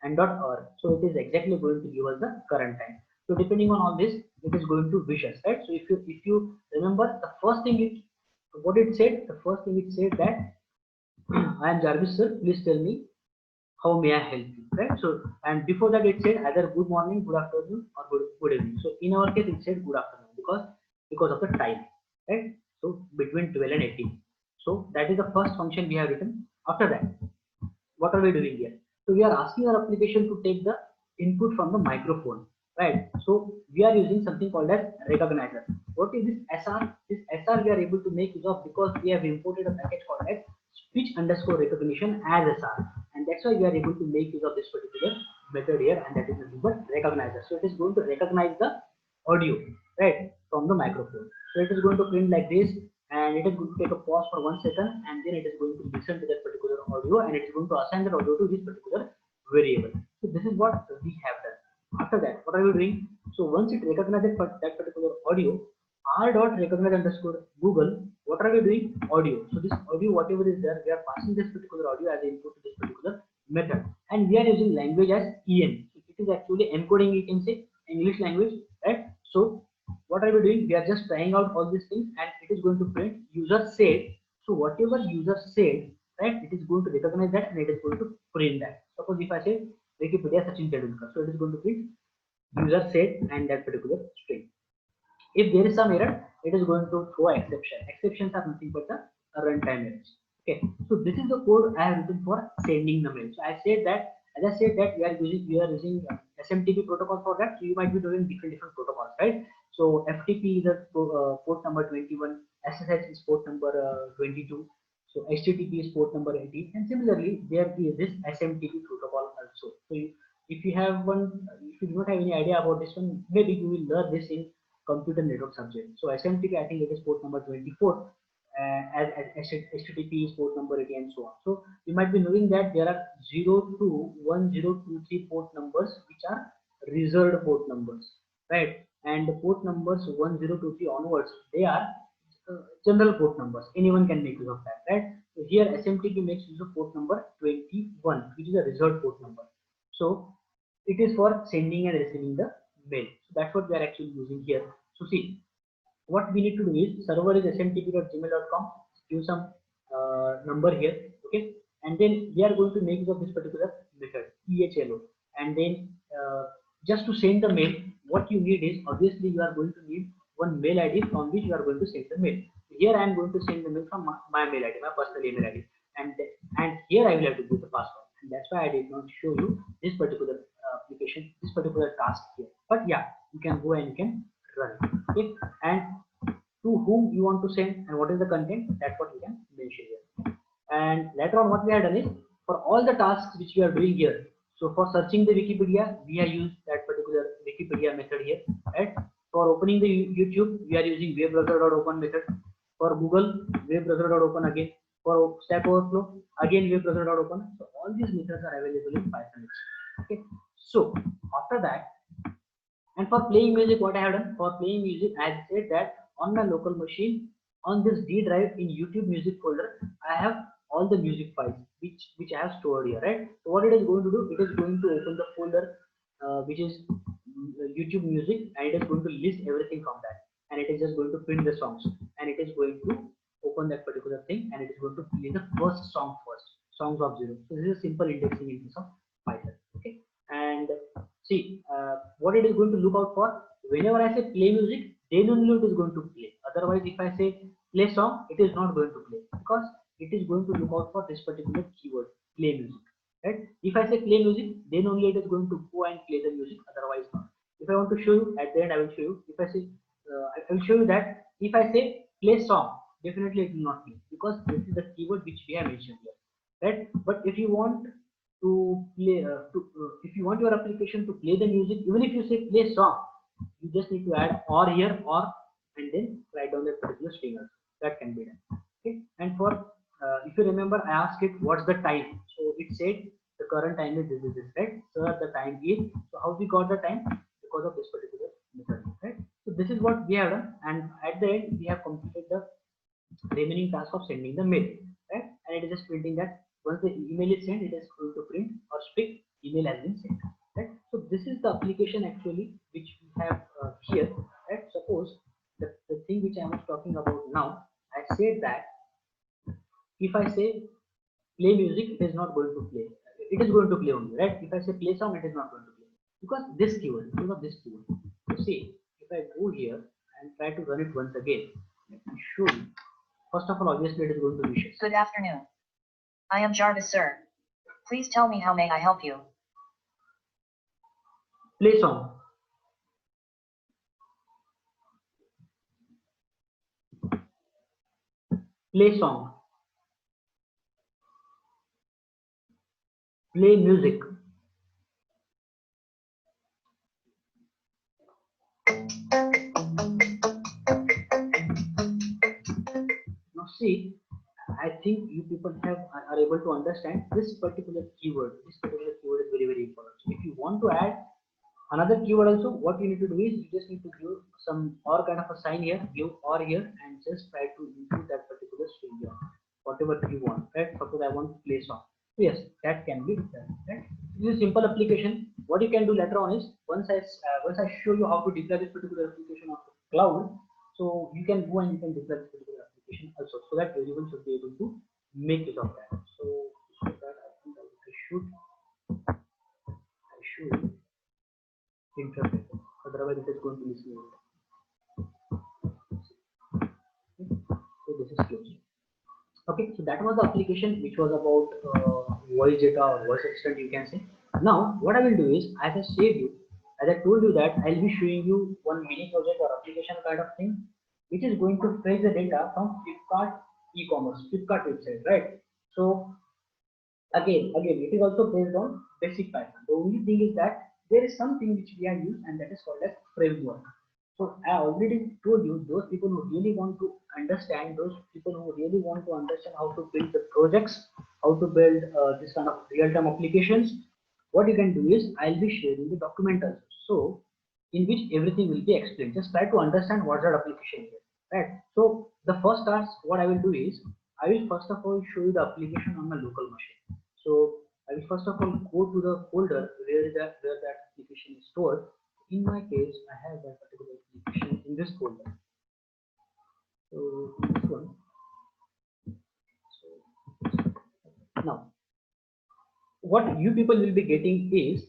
and dot hour. So it is exactly going to give us the current time. So depending on all this, it is going to wish us, right? So if you remember the first thing what it said, the first thing it said that I am Jarvis sir, please tell me how may I help you, right? So and before that it said either good morning, good afternoon, or good evening. So in our case it said good afternoon because of the time, right? So between 12 and 18. So that is the first function we have written. After that, what are we doing here? So we are asking our application to take the input from the microphone, right? So we are using something called as recognizer. What is this SR? This SR we are able to make use of because we have imported a package called as speech underscore recognition as SR, and that's why we are able to make use of this particular method here, and that is nothing but recognizer. So it is going to recognize the audio, right, from the microphone. So it is going to print like this, and it is going to take a pause for 1 second, and then it is going to listen to that particular audio, and it is going to assign that audio to this particular variable. So this is what we have done. After that, what are we doing? So once it recognizes that particular audio, r dot recognize underscore Google, what are we doing? Audio. So this audio, whatever is there, we are passing this particular audio as input to this particular method, and we are using language as en. So it is actually encoding, you can say, English language, right? So what are we doing? We are just trying out all these things, and it is going to print user said. So whatever user said, right, it is going to recognize that, and it is going to print that. Suppose if I say Wikipedia Sachin Tendulkar, so it is going to print user said and that particular string. If there is some error, it is going to throw exception. Exceptions are nothing but the runtime errors. Okay, so this is the code I have written for sending the mail. So I said that, as I said that we are using SMTP protocol for that. So you might be doing different protocols, right? So FTP is a port number 21, SSH is port number 22. So HTTP is port number 18, and similarly there is this SMTP protocol also. So if you have one, if you do not have any idea about this one, maybe you will learn this in computer network subject. So SMTP, I think it is port number 24, as HTTP is port number 80, and so on. So you might be knowing that there are 0 to 1023 port numbers which are reserved port numbers, right? And the port numbers 1023 onwards, they are general port numbers. Anyone can make use of that, right? So here SMTP makes use of port number 21, which is a reserved port number. So it is for sending and receiving the mail. So that's what we are actually using here. So see, what we need to do is server is smtp.gmail.com, give some number here, okay, and then we are going to make use of this particular method ehlo, and then just to send the mail, what you need is, obviously you are going to need one mail ID from which you are going to send the mail. Here I am going to send the mail from my mail ID, my personal email ID, and here I will have to give the password, and that's why I did not show you this particular application, this particular task here. But yeah, you can go and you can run it, okay, and to whom you want to send and what is the content, that's what you can mention here. And later on, what we have done is, for all the tasks which we are doing here, so for searching the Wikipedia, we have used that particular Wikipedia method here, right? For opening the YouTube, we are using webbrowser.open method. For Google, webbrowser.open again. For Stack Overflow, again webbrowser.open. So all these methods are available in Python. Okay. So after that, and for playing music, what I have done for playing music, I said that on my local machine, on this D drive in YouTube music folder, I have all the music files which I have stored here, right? So what it is going to do, it is going to open the folder which is YouTube music, and it is going to list everything from that, and it is just going to print the songs, and it is going to open that particular thing, and it is going to play the first song first, songs of 0. So this is a simple indexing in case of Python, okay. And see, what it is going to look out for, whenever I say play music, then only it is going to play. Otherwise, if I say play song, it is not going to play, because it is going to look out for this particular keyword, play music. right? If I say play music, then only it is going to go and play the music, otherwise not. If I want to show you at the end, I will show you. If I say, I will show you that if I say play song, definitely it will not play because this is the keyword which we have mentioned here, right? But if you want to play, if you want your application to play the music, even if you say play song, you just need to add or here or and then write down that particular string also. That can be done. Okay, and for if you remember, I asked it what's the time, so it said the current time is this, right? So the time is, so how we got the time? Because of this particular method, right? So this is what we have done, and at the end we have completed the remaining task of sending the mail, right? And it is just printing that once the email is sent, it is going to print or speak email has been sent, right? So this is the application actually which we have here, right? Suppose the thing which I was talking about now, I said that if I say play music, it is not going to play. It is going to play only, right? If I say play song, it is not going to play because this keyword, because of this keyword. You see, if I go here and try to run it once again, let me show you. First of all, obviously it is going to be vicious. Good afternoon. I am Jarvis, sir. Please tell me how may I help you? Play song. Play song. Play music. Now see, I think you people are able to understand this particular keyword. This particular keyword is very, very important. So if you want to add another keyword also, what you need to do is you just need to give some or kind of a sign here, give or here, and just try to include that particular string here, whatever you want, right? Suppose I want to play song. So yes, that can be done, right? This is a simple application. What you can do later on is once I show you how to deploy this particular application on cloud, so you can go and you can deploy this particular application also, so that everyone should be able to make use of that. So that I think I should interpret. Otherwise, it is going to mislead. So this is closed. Okay, so that was the application which was about voice data or voice assistant, you can say. Now, what I will do is, as I said you, as I told you that I'll be showing you one mini project or application kind of thing, which is going to fetch the data from Flipkart e-commerce, Flipkart website, right? So again, it is also based on basic Python. The only thing is that there is something which we have used, and that is called as framework. So I already told you, those people who really want to understand, those people who really want to understand how to build the projects, how to build this kind of real-time applications, what you can do is I'll be sharing the document also. So in which everything will be explained. Just try to understand what's that application here, right? So the first task, what I will do is I will first of all show you the application on my local machine. So I will first of all go to the folder where that application is stored. In my case, I have that particular application in this folder. So in this one. So now, what you people will be getting is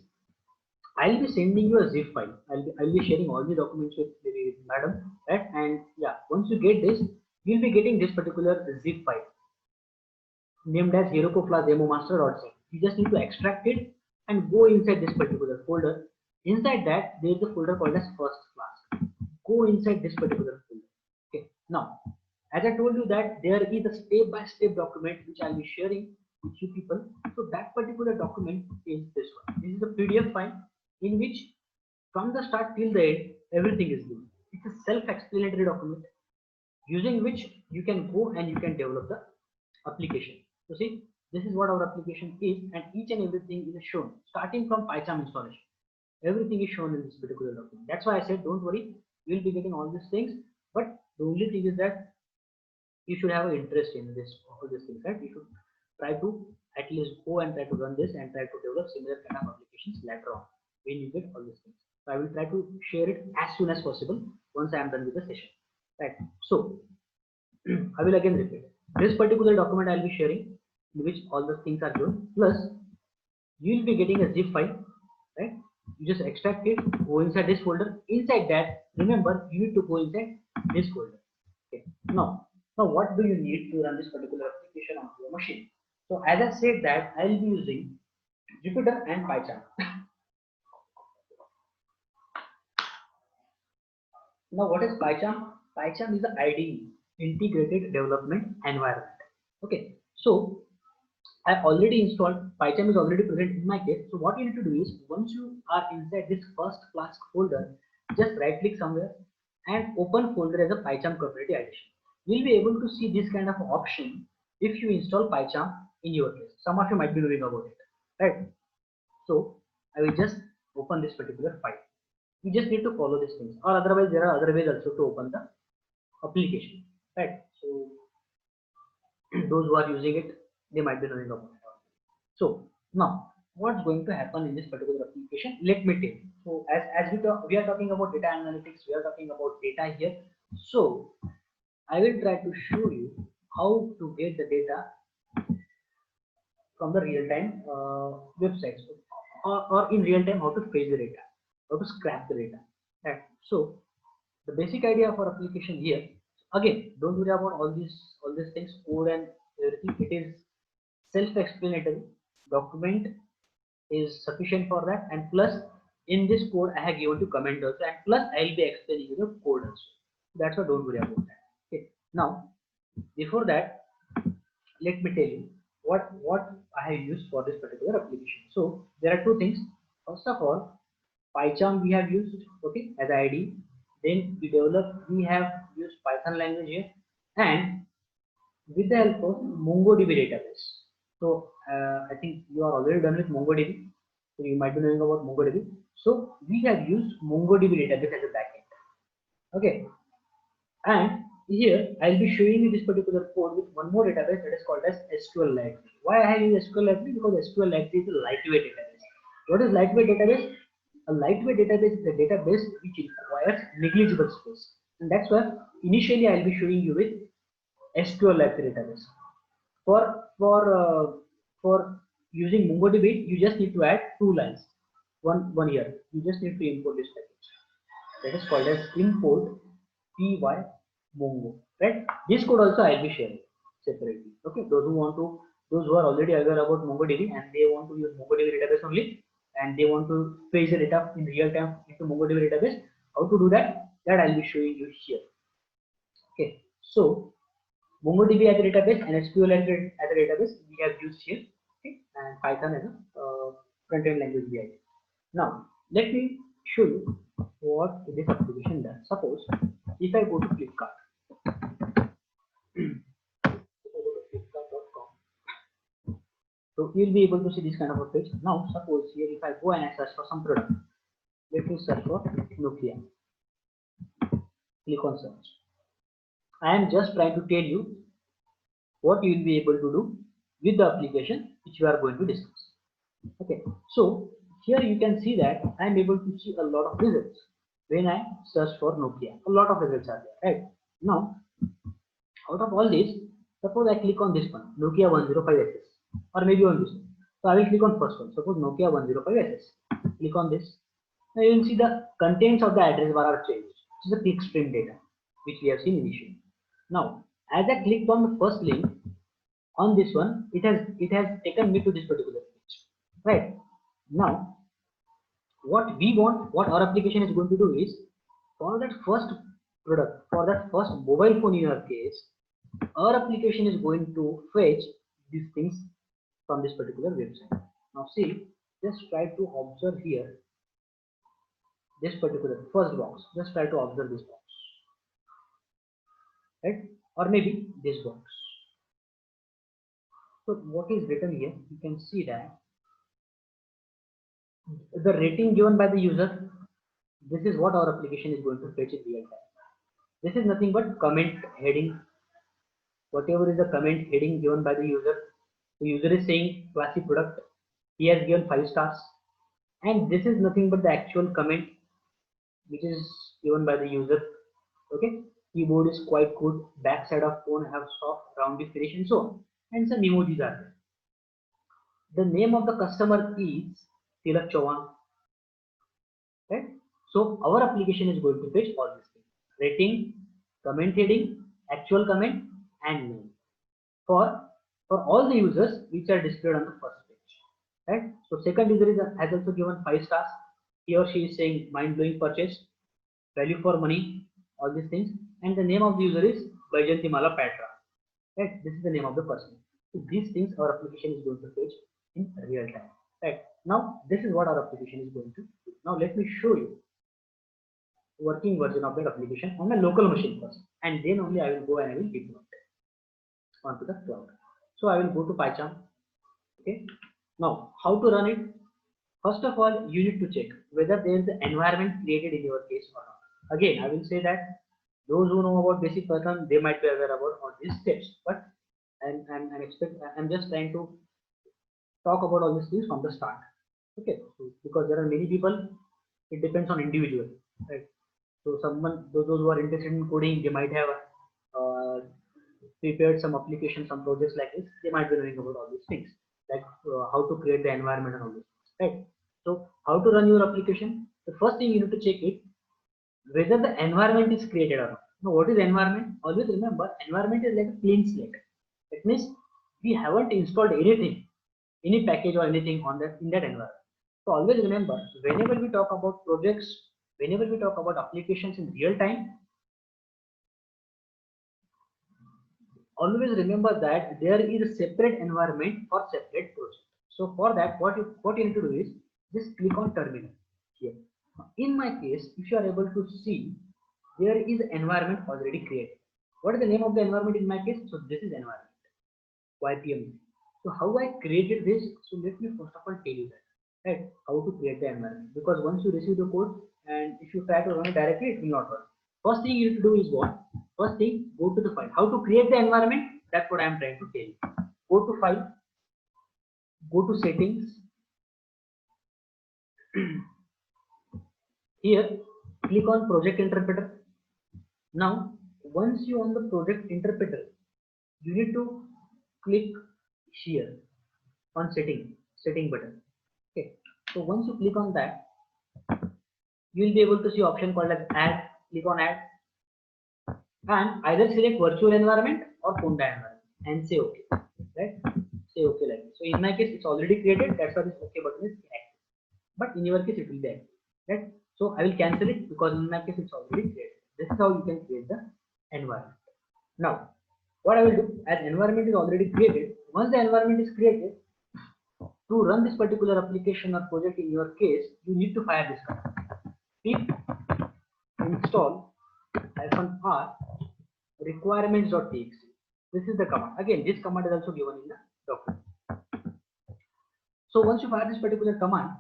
I'll be sending you a zip file. I'll be sharing all the documents with madam, right? And yeah, once you get this, you'll be getting this particular zip file named as HeroCo demo master.zip. You just need to extract it and go inside this particular folder. Inside that, there is a folder called as first class. Go inside this particular folder. Okay. Now, as I told you that there is a step-by-step document which I'll be sharing with you people. So that particular document is this one. This is a PDF file in which from the start till the end, everything is given. It's a self-explanatory document using which you can go and you can develop the application. So see, this is what our application is, and each and everything is shown starting from PyCharm installation. Everything is shown in this particular document. That's why I said don't worry, you will be getting all these things, but the only thing is that you should have an interest in this, all these things, right? You should try to at least go and try to run this and try to develop similar kind of applications later on when you get all these things. So I will try to share it as soon as possible once I am done with the session, right? So I will again repeat this particular document I'll be sharing in which all the things are given, plus you will be getting a zip file, right? You just extract it, go inside this folder. Inside that, remember, you need to go inside this folder. Okay. Now what do you need to run this particular application on your machine? So as I said that I'll be using Jupyter and PyCharm. Now, what is PyCharm? PyCharm is the IDE, Integrated Development Environment. Okay, so I already installed PyCharm is already present in my case. So what you need to do is once you are inside this first Flask folder, just right click somewhere and open folder as a PyCharm community edition. You'll be able to see this kind of option if you install PyCharm in your case. Some of you might be knowing about it, right? So I will just open this particular file. You just need to follow these things, or otherwise there are other ways also to open the application, right? So those who are using it, they might be knowing about it. So now what's going to happen in this particular application, let me tell you. So as we are talking about data analytics, we are talking about data here. So I will try to show you how to get the data from the real-time websites, or in real time how to fetch the data, how to scrap the data, right? So the basic idea of our application here, again, don't worry about all these things, code and everything. It is self-explanatory. Document is sufficient for that, and plus in this code I have given you comment also, and plus I will be explaining you the code also. That's why don't worry about that. Okay, now before that, let me tell you what I have used for this particular application. So there are two things. First of all, PyCharm we have used, okay, as IDE. Then we have used Python language here, and with the help of MongoDB database. So I think you are already done with MongoDB, so you might be knowing about MongoDB. So we have used MongoDB database as a backend. Okay, and here I'll be showing you this particular code with one more database that is called as SQLite. Why I have used SQLite? Because SQLite is a lightweight database. What is lightweight database? A lightweight database is a database which requires negligible space, and that's why initially I'll be showing you with SQLite database. For using MongoDB, you just need to add two lines. One here, you just need to import this package. That is called as import py mongo. Right? This code also I'll be sharing separately. Okay, those who are already aware about MongoDB and they want to use MongoDB database only, and they want to fetch the data in real time into MongoDB database, how to do that? That I'll be showing you here. Okay, so MongoDB as a database and SQLite as a database we have used here, okay, and Python as a front-end language we have. Now let me show you what this application does. Suppose if I go to Flipkart, so you'll be able to see this kind of a page. Now suppose here if I go and I search for some product, let me search for Nokia. Click on search. I am just trying to tell you what you will be able to do with the application which we are going to discuss. Okay, so here you can see that I am able to see a lot of results when I search for Nokia. A lot of results are there, right? Now, out of all this, suppose I click on this one, Nokia 105SS, or maybe on this one. So I will click on first one. Suppose Nokia 105SS. Click on this. Now you will see the contents of the address bar are changed. This is the clickstream data which we have seen initially. Now, as I clicked on the first link on this one, it has taken me to this particular page. Right? Now, what we want, what our application is going to do is, for that first product, for that first mobile phone in our case, our application is going to fetch these things from this particular website. Now see, just try to observe here this particular first box. Just try to observe this box, right? Or maybe this box. So what is written here, you can see that the rating given by the user, this is what our application is going to fetch in real time. This is nothing but comment heading. Whatever is the comment heading given by the user is saying classy product, he has given 5 stars, and this is nothing but the actual comment which is given by the user. Okay, keyboard is quite good, back side of phone have soft roundy finish and so on, and some emojis are there. The name of the customer is Tilak Chauhan, right? So our application is going to fetch all these things: rating, comment heading, actual comment, and name for all the users which are displayed on the first page. right? So second user has also given 5 stars. He or she is saying mind-blowing purchase, value for money, all these things, and the name of the user is Baijantimala Patra. Right? This is the name of the person. So these things our application is going to fetch in real time. Right? Now this is what our application is going to do. Now let me show you working version of that application on a local machine first, and then only I will go and I will deploy it onto the cloud. So I will go to PyCharm. Okay. Now how to run it? First of all, you need to check whether there is an environment created in your case or not. Again, I will say that those who know about basic Python, they might be aware about all these steps. But I'm just trying to talk about all these things from the start. Okay, so because there are many people, it depends on individual, right? So those who are interested in coding, they might have prepared some applications, some projects like this. They might be knowing about all these things, like how to create the environment and all this, right? So how to run your application? The first thing you need to check it whether the environment is created or not. Now, what is environment? Always remember, environment is like a clean slate. It means we haven't installed anything, any package or anything on that in that environment. So always remember, whenever we talk about projects, whenever we talk about applications in real time, always remember that there is a separate environment for separate project. So for that, what you need to do is just click on terminal here. In my case, if you are able to see, there is environment already created. What is the name of the environment in my case? So this is environment YPM. So how I created this? So let me first of all tell you that, right? How to create the environment, because once you receive the code and if you try to run it directly, it will not work. First thing you need to do is what? First thing, go to the file. How to create the environment? That's what I am trying to tell you. Go to file, go to settings. Here, click on project interpreter. Now, once you on the project interpreter, you need to click here on setting button. Okay. So once you click on that, you will be able to see option called as add. Click on add and either select virtual environment or Conda environment and say okay. Right? Say okay like this. So in my case, it's already created. That's why this okay button is active. But in your case, it will be active. Right? So I will cancel it because in my case, it's already created. This is how you can create the environment. Now, what I will do, as environment is already created, once the environment is created, to run this particular application or project in your case, you need to fire this command. Pip install -r requirements.txt. This is the command. Again, this command is also given in the document. So once you fire this particular command,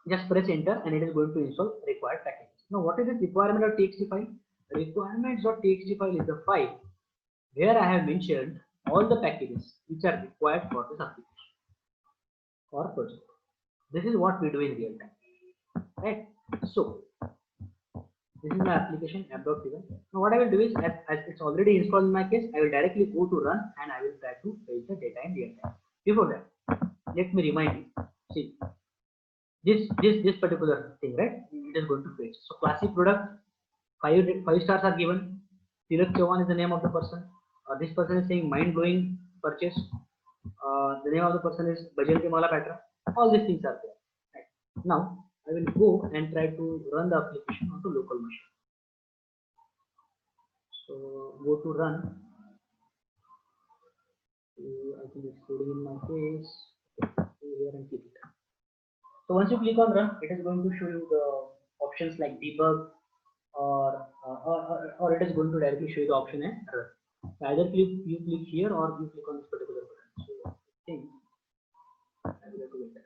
just press enter and it is going to install required packages. Now, what is this requirement.txt file? Requirements.txt file is the file where I have mentioned all the packages which are required for this application or project. This is what we do in real time, right? So this is my application app.py. Now what I will do is, as it's already installed in my case, I will directly go to run and I will try to fetch the data in real time. Before that, let me remind you. See, this particular thing, right? It is going to fetch. So classic product, five stars are given. Tilak Chauhan is the name of the person. This person is saying mind-blowing purchase. The name of the person is Baijantimala Patra. All these things are there. Right. Now I will go and try to run the application onto local machine. So go to run. I think it's loading in my case. Here and click it. So once you click on run, it is going to show you the options like debug or it is going to directly show you the option and run. So either you click here or you click on this particular button. So I think I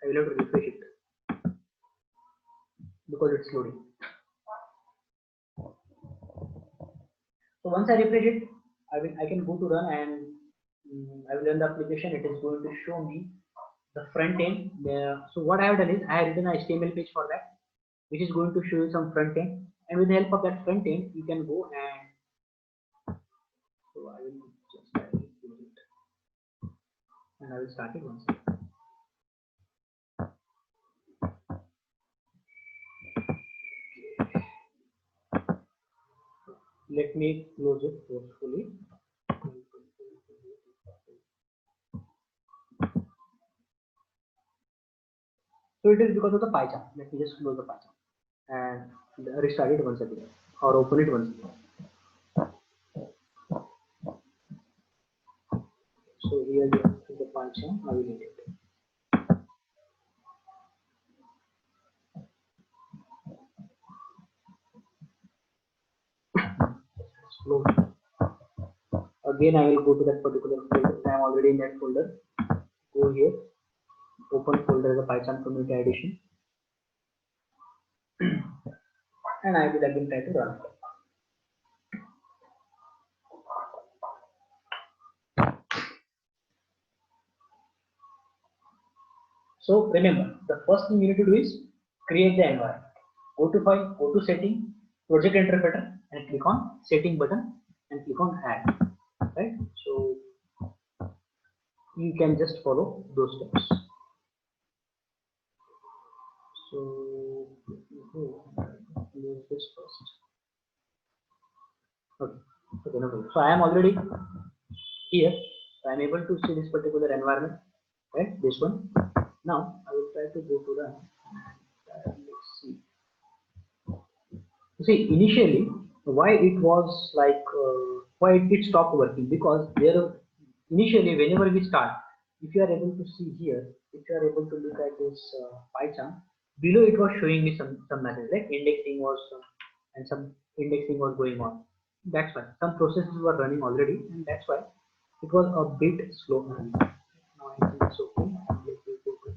will have to refresh it because it's loading. So once I refresh it, I can go to run and I will run the application. It is going to show me the front end. So what I have done is I have written a HTML page for that, which is going to show you some front end. And with the help of that front end, you can go and so I will just close it and I will start it once again. Let me close it forcefully. So it is because of the PyCharm. Let me just close the PyCharm and restart it once again, or open it once again. So here you have the PyCharm. I will need it. Close. Again, I will go to that particular folder. I am already in that folder. Go here, open folder the PyCharm community edition, and I will again try to run it. So remember, the first thing you need to do is create the environment. Go to File, go to Setting, Project Interpreter, and click on Setting button and click on Add. Right? So you can just follow those steps. So use this first. Okay. Okay, no problem. So I am already here. So I am able to see this particular environment. Right? This one. Now I will try to go to the. Let's see. See, initially, why it was like why it stopped working, because there initially whenever we start, if you are able to see here, if you are able to look at this PyCharm, below it was showing me some message like indexing was and some indexing was going on. That's why some processes were running already, and that's why it was a bit slow. Now I think it's okay.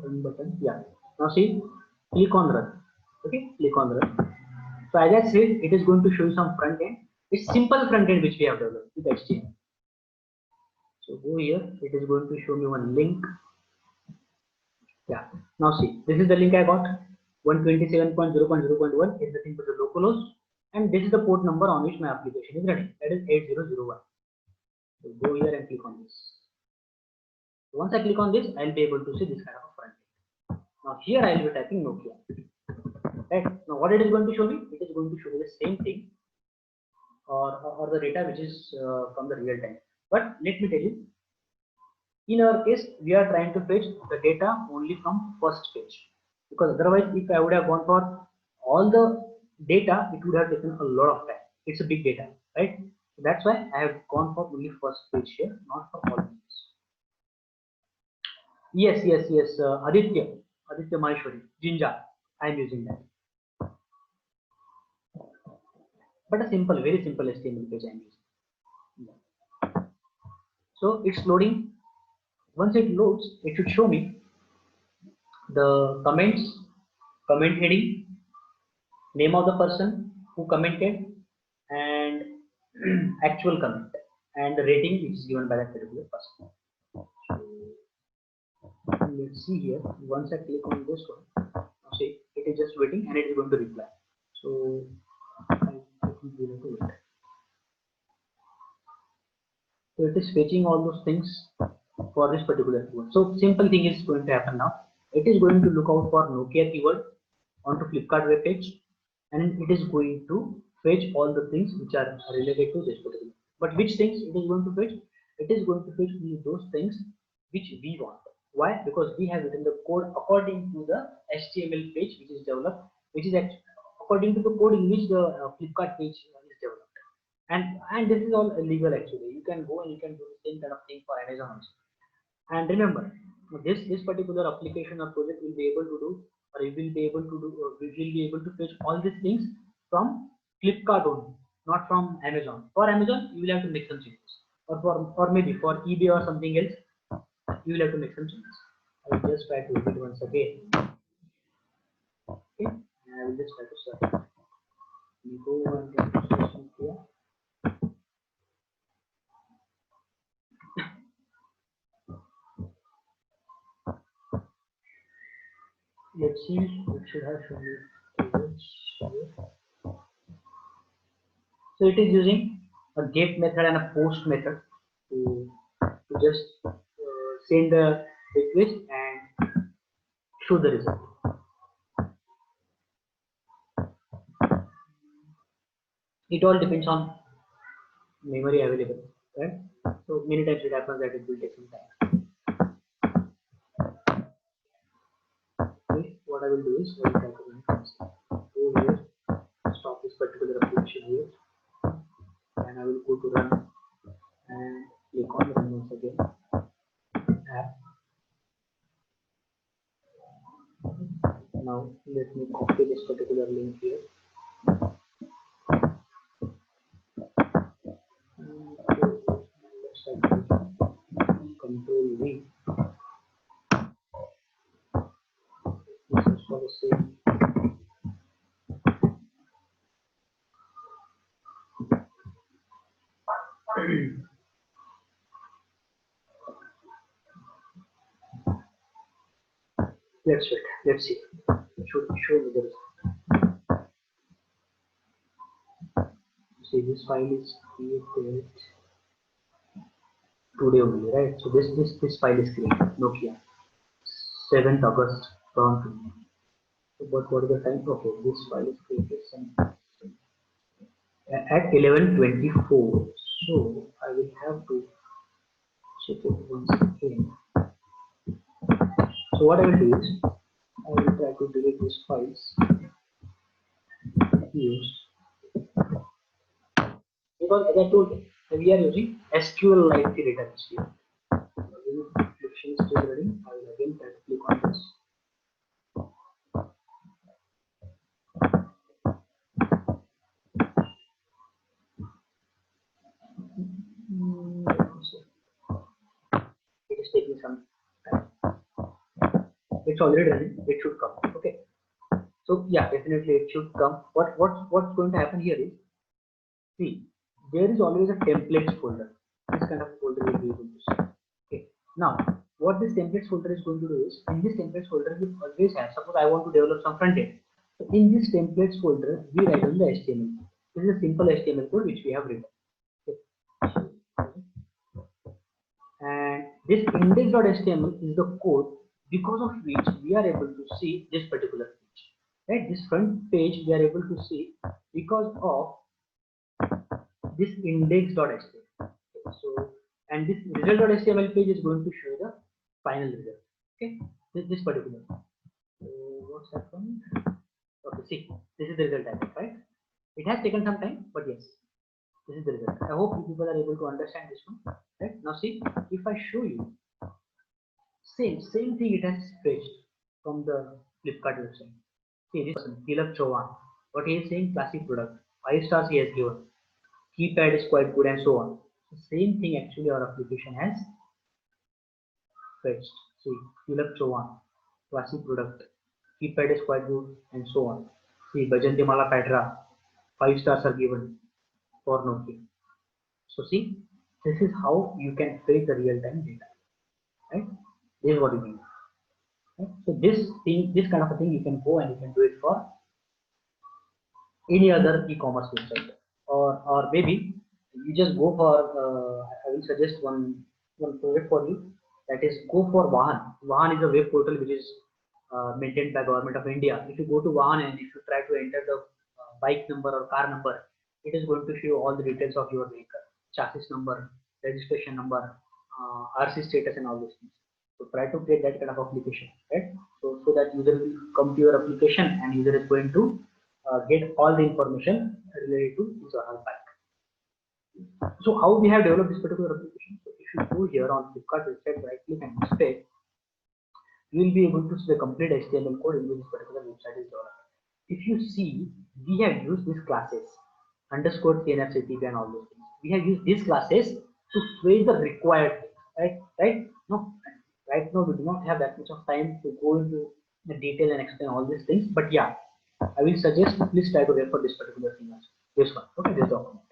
Run button, yeah. Now see, click on run. Okay, click on run. So as I said, it is going to show you some front end. It's simple front end which we have developed with HTML. So go here, it is going to show me one link. Yeah. Now see, this is the link I got. 127.0.0.1 is the thing for the localhost, and this is the port number on which my application is running. That is 8001. So go here and click on this. Once I click on this, I'll be able to see this kind of a front end. Now here I will be typing Nokia. Right. Now what it is going to show me? It is going to show me the same thing, or the data which is from the real time. But let me tell you, in our case, we are trying to fetch the data only from first page, because otherwise, if I would have gone for all the data, it would have taken a lot of time. It's a big data, right? So that's why I have gone for only first page here, not for all pages. Yes. Aditya Maheshwari, Jinja. I am using that. But a simple, very simple HTML page I am using. So it's loading. Once it loads, it should show me the comments, comment heading, name of the person who commented, and actual comment, and the rating which is given by that particular person. So let's see here. Once I click on this one, see, it is just waiting and it is going to reply. So I think we have to wait. So it is fetching all those things for this particular keyword. So simple thing is going to happen now. It is going to look out for Nokia keyword onto Flipkart web page, and it is going to fetch all the things which are related to this particular. But which things it is going to fetch? It is going to fetch only those things which we want. Why? Because we have written the code according to the HTML page which is developed, which is according to the code in which the Flipkart page is developed. And this is all legal actually. You can go and you can do the same kind of thing for Amazon also. And remember, this particular application or project will be able to do, or we will be able to do, we will be able to fetch all these things from Flipkart only, not from Amazon. For Amazon, you will have to make some changes, or maybe for eBay or something else, you will have to make some changes. I will just try to repeat once again. Okay, and I will just try to search. Let's see, it should have shown me. So it is using a get method and a post method to just send a request and show the result. It all depends on memory available, right? So many times it happens that it will take some time. what I will do is I will try to run it. Go here, stop this particular application here, and I will go to run and click on run once again. App. Now let me copy this particular link here. Control V. This is for the same. Let's wait. Let's see. It should show me the result. See, this file is created today only, right? So this file is created. Nokia 7th August 2020. But what is the time? Okay, this file is created at 11:24. So I will have to check it once again. So what I will do is I will try to delete these files used, because as I told you, we are using SQLite database here. Application is still running. I will again try to click on this. It is taking some time. It's already running. It should come. Okay. So yeah, definitely it should come. What's going to happen here is, see, there is always a templates folder. This kind of folder will be able to see. Okay. Now, what this templates folder is going to do is, in this templates folder we always have. Suppose I want to develop some front end. So in this templates folder, we write on the HTML. This is a simple HTML code which we have written. Okay. And this index.html is the code because of which we are able to see this particular page. Right, this front page we are able to see because of this index.html. Okay, so, and this result.html page is going to show the final result. Okay, this particular. So what's happened? Okay, see, this is the result type, right? It has taken some time, but yes, this is the result. I hope you people are able to understand this one. Right, now see, if I show you same thing, it has fetched from the Flipkart website. See, this person Tilak Chauhan, what he is saying, classic product, 5 stars he has given, keypad is quite good, and so on. The same thing actually our application has fetched. See, Tilak Chauhan, classic product, keypad is quite good, and so on. See, Bajantimala Patra, 5 stars are given for Nokia. So see, this is how you can fetch the real-time data, right? This is what you mean. Right? So this kind of a thing, you can go and you can do it for any other e-commerce website, or maybe you just go for. I will suggest one project for you. That is, go for Vahan. Vahan is a web portal which is maintained by Government of India. If you go to Vahan and if you try to enter the bike number or car number, it is going to show all the details of your vehicle, chassis number, registration number, RC status, and all these things. So try to create that kind of application, right? So that user will come to your application and user is going to get all the information related to his or her bike. So how we have developed this particular application? So if you go here on Flipkart website, right click and display, you will be able to see the complete HTML code in which this particular website is developed. If you see, we have used these classes underscore CNF, CTP, and all those things. We have used these classes to fetch the required things, right? No, right now we do not have that much of time to go into the detail and explain all these things. But yeah, I will suggest please try to refer this particular thing as this one. Okay, this document.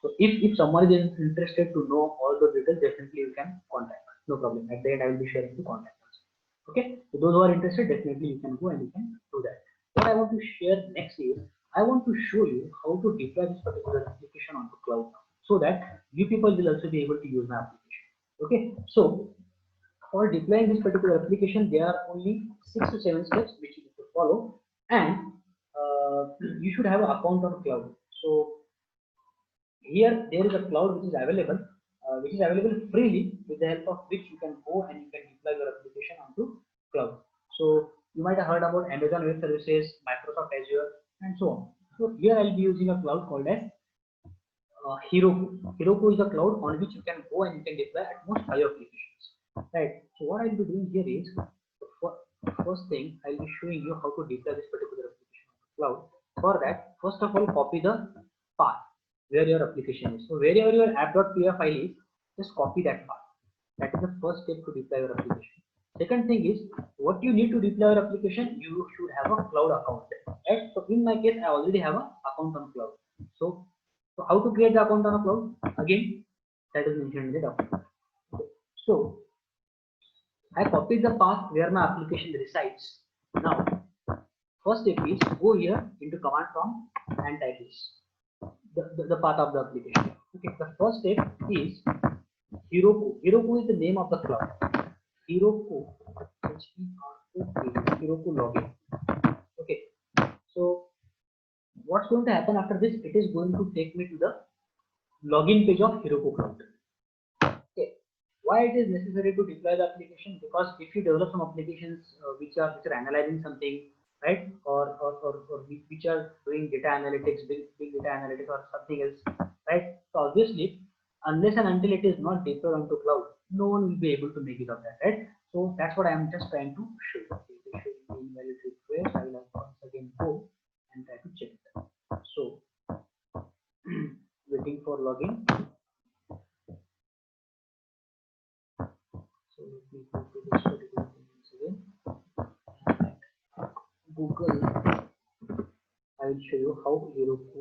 So if someone is interested to know all the details, definitely you can contact. No problem. At the end, I will be sharing the contact. Okay, so those who are interested, definitely you can go and you can do that. What I want to share next is I want to show you how to deploy this particular application onto cloud, so that you people will also be able to use my application. Okay, so for deploying this particular application, there are only 6 to 7 steps which you need to follow, and you should have an account on cloud. So here there is a cloud which is available freely, with the help of which you can go and you can deploy your application onto cloud. So You might have heard about Amazon Web Services, Microsoft Azure, and so on. So here I'll be using a cloud called as Heroku. Heroku is a cloud on which you can go and you can deploy at most 5 applications. Right. So what I'll be doing here is first thing I'll be showing you how to deploy this particular application on the cloud. For that, first of all, copy the path where your application is. So wherever your app.py file is, just copy that path. That is the first step to deploy your application. Second thing is, what you need to deploy your application, you should have a cloud account. Right? So in my case, I already have an account on cloud. So how to create the account on a cloud? Again, that is mentioned in the document. So I copied the path where my application resides. Now, first step is go here into command prompt and type this, the path of the application. Okay, the first step is Heroku. Heroku is the name of the cloud. Heroku, Heroku login. Okay, so what's going to happen after this? It is going to take me to the login page of Heroku cloud. Okay, why it is necessary to deploy the application? Because if you develop some applications which are analyzing something, right, or which are doing data analytics, big data analytics or something else, right? So obviously, unless and until it is not deployed onto cloud, no one will be able to make it of that, right? So that's what I am just trying to show you. I will once again go and try to check that. So waiting for login. So let me go to this particular thing once again. Google. I will show you how Heroku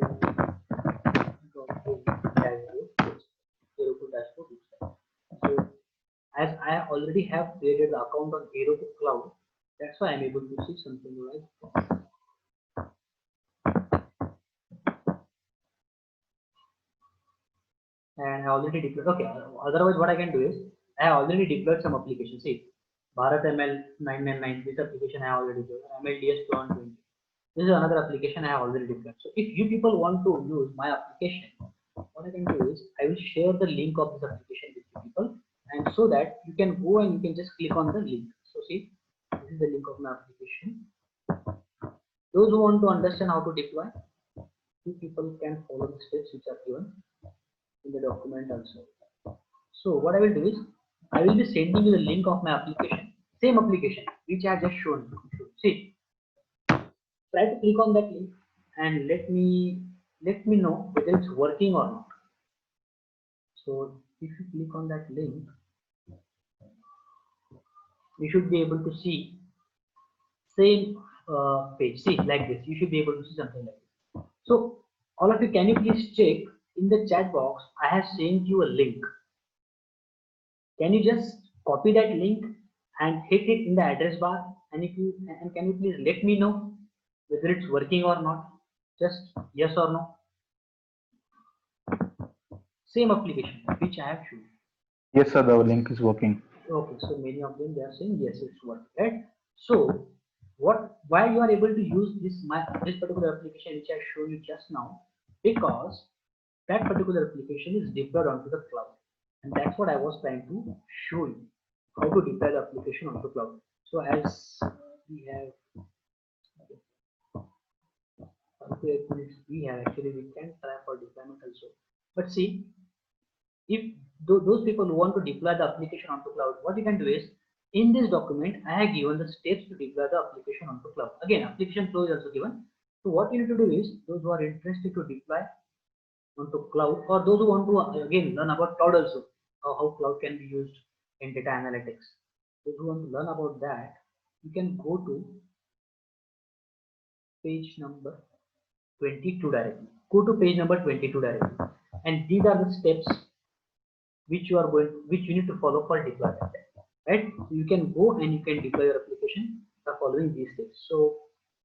dashboard looks like. So as I already have created the account on Heroku cloud, that's why I'm able to see something like this. And I already deployed. Okay, otherwise what I can do is I have already deployed some applications. See, BharatML 999, this application I have already deployed. MLDS 220. This is another application I have already deployed. So if you people want to use my application, what I can do is I will share the link of this application with you people, and so that you can go and you can just click on the link. So see, this is the link of my application. Those who want to understand how to deploy, you people can follow the steps which are given in the document also. So what I will do is I will be sending you the link of my application, same application which I have just shown you. See, try to click on that link and let me know whether it's working or not. So if you click on that link, you should be able to see same page. See, like this, you should be able to see something like this. So all of you, can you please check in the chat box? I have sent you a link. Can you just copy that link and hit it in the address bar? And can you please let me know whether it's working or not? Just yes or no. Same application which I have shown. Yes, sir, the link is working. Okay, so many of them they are saying yes, it's working, right? So why you are able to use this particular application which I showed you just now? Because that particular application is deployed onto the cloud, and that's what I was trying to show you, how to deploy the application onto cloud. So as we have 8 minutes, we can try for deployment also. But see, if those people who want to deploy the application onto cloud, what you can do is, in this document I have given the steps to deploy the application onto cloud. Again, application flow is also given. So what you need to do is, those who are interested to deploy onto cloud, or those who want to again learn about cloud also, how cloud can be used in data analytics, those who want to learn about that, you can go to page number 22 directly. Go to page number 22 directly, and these are the steps which you need to follow for deployment, right? So you can go and you can deploy your application by following these steps. So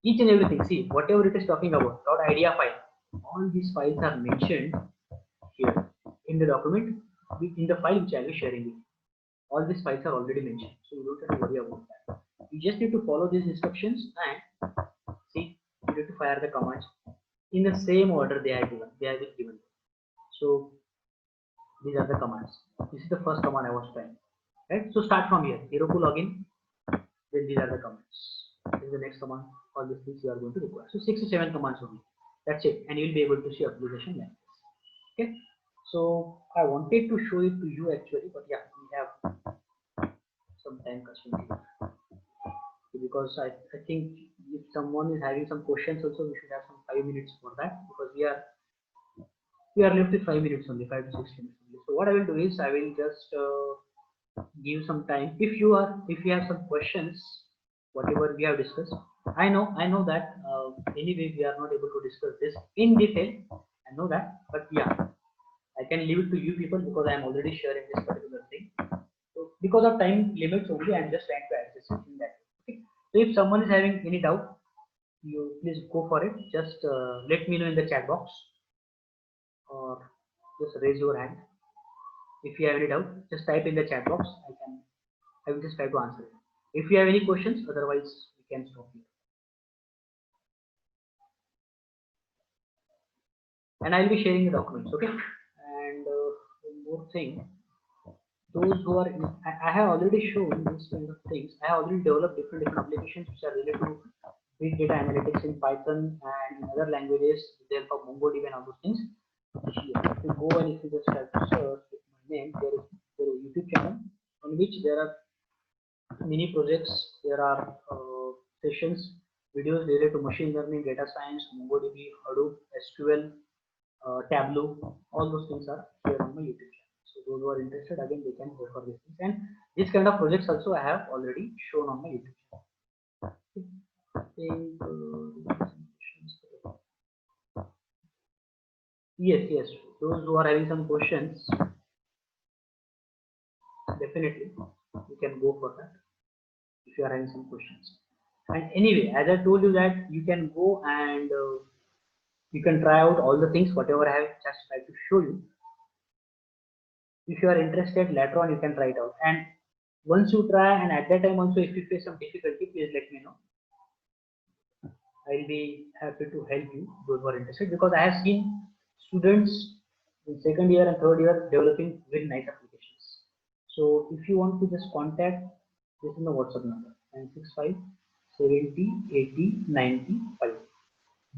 each and everything, see, whatever it is talking about, .idea file, all these files are mentioned here in the document, in the file which I will be sharing with you. All these files are already mentioned, so you don't have to worry about that. You just need to follow these instructions and see, you need to fire the commands in the same order they are given. So these are the commands. This is the first command I was trying, right? So start from here, Heroku login, then these are the commands. is the next command. All these things you are going to require. So 6 to 7 commands only. That's it, and you will be able to see application like this. Okay. So I wanted to show it to you actually, but yeah, we have some time constraint because I think if someone is having some questions also, we should have some 5 minutes for that, because we are left with 5 minutes only, 5 to 6 minutes only. So what I will do is I will just give some time. If you have some questions, whatever we have discussed, I know that anyway we are not able to discuss this in detail. I know that, but yeah, I can leave it to you people because I am already sharing this particular thing. So because of time limits only, I am just trying to access it in that. Okay. So if someone is having any doubt, you please go for it. Just let me know in the chat box, or just raise your hand. If you have any doubt, just type in the chat box. I will just try to answer it. If you have any questions, otherwise we can stop here. And I will be sharing the documents. Okay. And one more thing. Those who are I have already shown these kind of things. I have already developed different applications which are related to big data analytics in Python and in other languages with the help of MongoDB and all those things. If you go and if you just try to search with my name, there is a YouTube channel on which there are many projects. There are sessions, videos related to machine learning, data science, MongoDB, Hadoop, SQL, Tableau. All those things are here on my YouTube channel. So those who are interested, again, they can go for these things. And this kind of projects also I have already shown on my YouTube channel. Yes. Those who are having some questions, definitely you can go for that if you are having some questions. And anyway, as I told you that you can go and you can try out all the things whatever I have just tried to show you. If you are interested, later on you can try it out. And once you try, and at that time also, if you face some difficulty, please let me know. I will be happy to help you, those who are interested, because I have seen students in second year and third year developing very nice applications. So if you want to just contact, this is the WhatsApp number 965 70 80 95.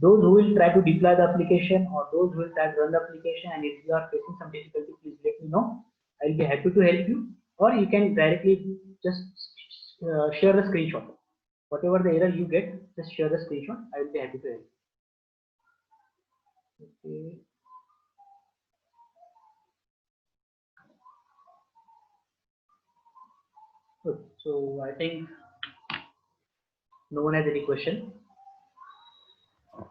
Those who will try to deploy the application, or those who will try to run the application, and if you are facing some difficulty, please let me know. I will be happy to help you, or you can directly just share the screenshot. Whatever the error you get, just share the screenshot. I will be happy to help. Okay. Good. So I think no one has any question.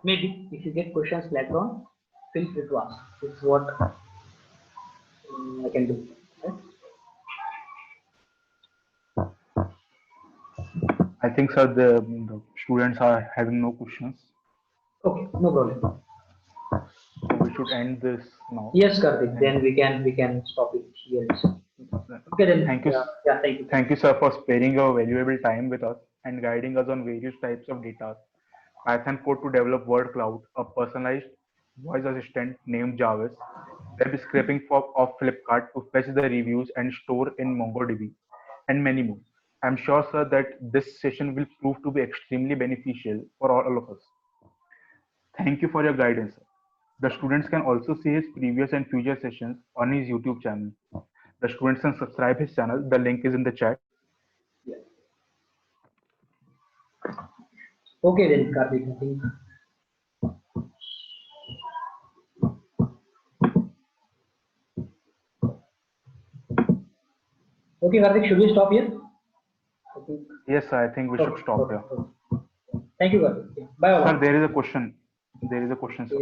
Maybe if you get questions later on, feel free to ask. This is what I can do. Right? I think, sir, the students are having no questions. Okay, no problem. So we should end this now. Yes, Karthik. Then we can stop it here. Okay, then. Thank you. Yeah, thank you. Thank you, sir, for sparing your valuable time with us and guiding us on various types of data. Python code to develop word cloud, a personalized voice assistant named Jarvis, web scraping of Flipkart to fetch the reviews and store in MongoDB, and many more. I'm sure, sir, that this session will prove to be extremely beneficial for all of us. Thank you for your guidance, sir. The students can also see his previous and future sessions on his YouTube channel. The students can subscribe his channel. The link is in the chat. Yeah. Okay, then, Karthik. I think. Okay, Karthik, should we stop here? Yes, sir, I think we should stop here. Thank you, Karthik. Bye. Sir, there is a question. There is a question, sir.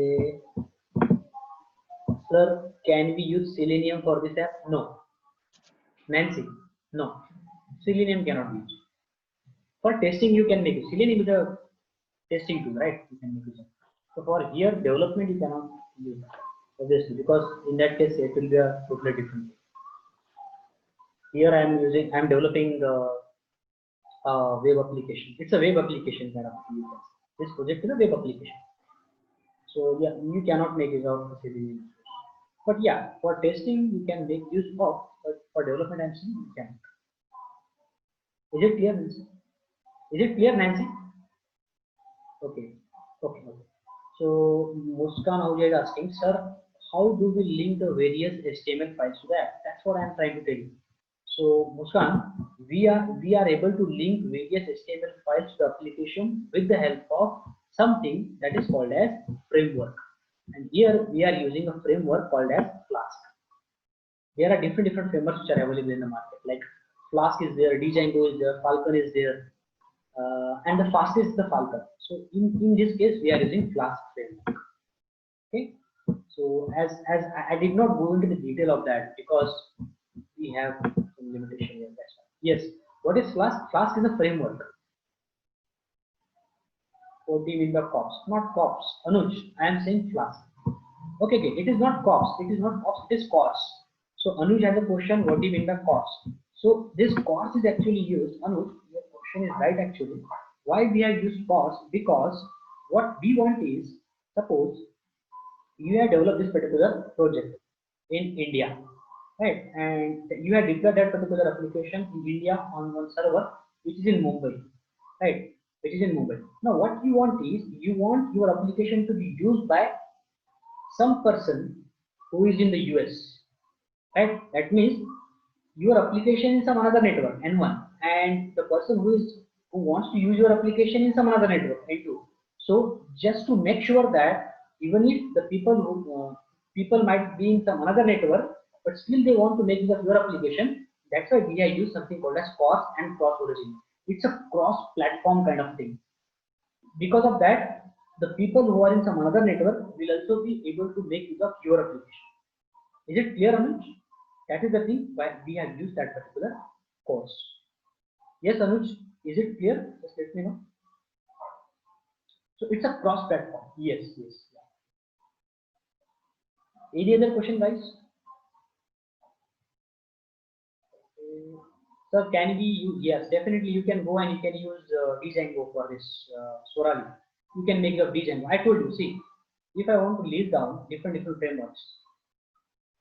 Sir, can we use Selenium for this app? No. Nancy, no. Selenium cannot be used. For testing, you can make it. Selenium is a testing tool, right? You can make it. So for here, development, you cannot use that, obviously, because in that case, it will be a totally different thing. Here I am developing web application. It's a web application kind of thing. This project is a web application. So yeah, you cannot make use of Selenium. But yeah, for testing you can make use of, but for development I'm saying you can. Is it clear, Nancy? Is it clear, Nancy? Okay. Okay. Okay. So Muskan Ahuja is asking, sir, how do we link the various HTML files to the app? That's what I'm trying to tell you. So Muskan, we are able to link various HTML files to the application with the help of something that is called as framework. And here we are using a framework called as Flask. There are different frameworks which are available in the market. Like Flask is there, Django is there, Falcon is there, and the fastest is the Falcon. So in this case, we are using Flask framework. Okay. So as I did not go into the detail of that because we have some limitation here. That's why. Yes. What is Flask? Flask is a framework. What do you mean by COPS? Not COPS. Anuj, I am saying Flask. Okay, okay. It is not COPS. It is not COPS. It is CORS. So Anuj has a question. What do you mean by CORS? So this CORS is actually used. Anuj, your question is right actually. Why we have used CORS? Because what we want is, suppose you have developed this particular project in India, right? And you have deployed that particular application in India on one server, which is in Mumbai, right? Which is in Mumbai. Now, what you want is you want your application to be used by some person who is in the US, right? That means your application in some another network N1, and the person who wants to use your application in some another network N2. So just to make sure that even if the people might be in some another network, but still they want to make use of your application, that's why we have used something called as cross and cross origin. It's a cross platform kind of thing. Because of that, the people who are in some another network will also be able to make use of your application. Is it clear, Anuj? That is the thing why we have used that particular course. Yes, Anuj, is it clear? Just let me know. So it's a cross platform. Yes, yes. Any other question, guys? Sir, can we use? Yes, definitely you can go and you can use Django for this, Sorali. You can make your Django. I told you, see, if I want to list down different frameworks,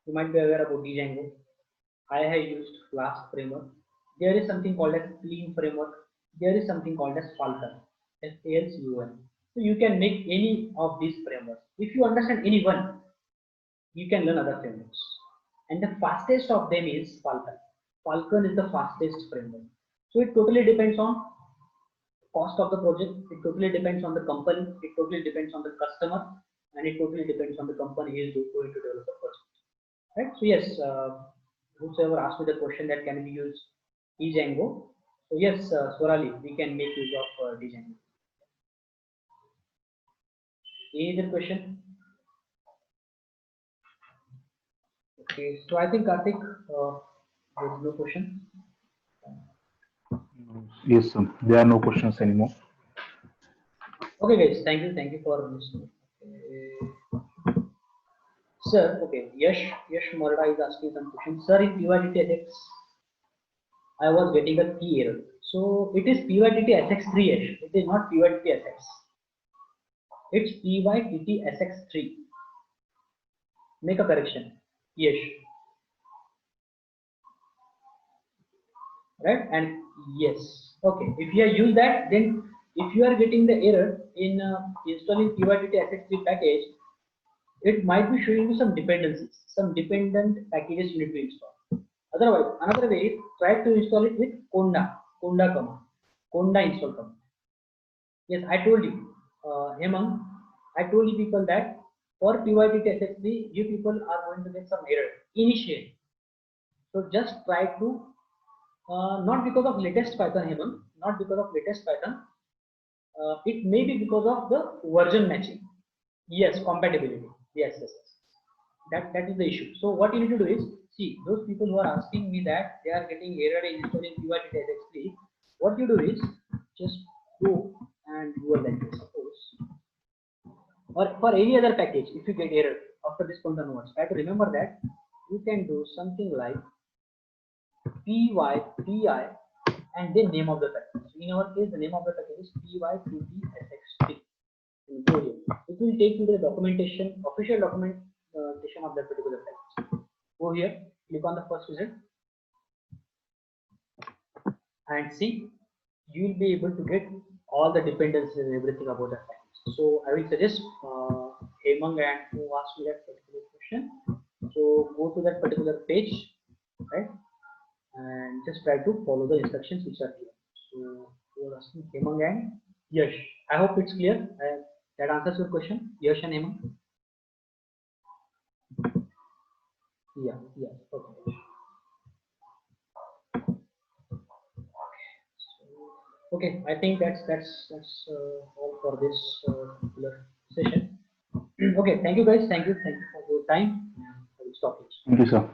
you might be aware about Django. I have used Flask framework. There is something called as Clean framework. There is something called as Falcon, FALCUN. So you can make any of these frameworks. If you understand any one, you can learn other frameworks. And the fastest of them is Falcon. Falcon is the fastest framework. So it totally depends on cost of the project. It totally depends on the company. It totally depends on the customer, and it totally depends on the company he is going to develop the project. Right? So yes, whosoever asked me the question that can we use Django. So yes, Swarali, we can make use of Django. Any other question? Okay, so I think Karthik, there is no question. Yes, sir. There are no questions anymore. Okay, guys, thank you for listening. Okay. Sir, okay, Yash Morada is asking some questions. Sir, in PYDT I was getting a key error. So it is PYDT SX3H. It is not PYDT SX. It's PYDT SX3. Make a correction. Yes. Right? And yes. Okay. If you use that, then if you are getting the error in installing PYDT SX3 package, it might be showing you some dependencies, some dependent packages you need to install. Otherwise, another way is try to install it with Conda command, Conda install command. Yes, I told you, Hemang, I told you people that for PYDT SX3, you people are going to get some error initially. So just try to, not because of latest Python, Hemang, not because of latest Python, it may be because of the version matching. Yes, compatibility. Yes, yes, yes. That is the issue. So what you need to do is, see, those people who are asking me that they are getting error in installing PYDT SX3, what you do is just go and do a like this, suppose, or for any other package, if you get error after this point onwards, try to remember that you can do something like PYPI and then name of the package. In our case, the name of the package is PY2TSX3. It will take you to the documentation, official documentation of that particular package. Go here, click on the first result, and see, you will be able to get all the dependencies and everything about that package. So I will suggest Hemang and who asked me that particular question. So go to that particular page, right, and just try to follow the instructions which are here. So you are asking Hemang and Yash. I hope it's clear. That answers your question, Yash and Hemang. Yeah, yeah, okay. Okay, I think that's all for this particular session. Okay, thank you guys. Thank you for your time. I will stop here. Thank you, sir.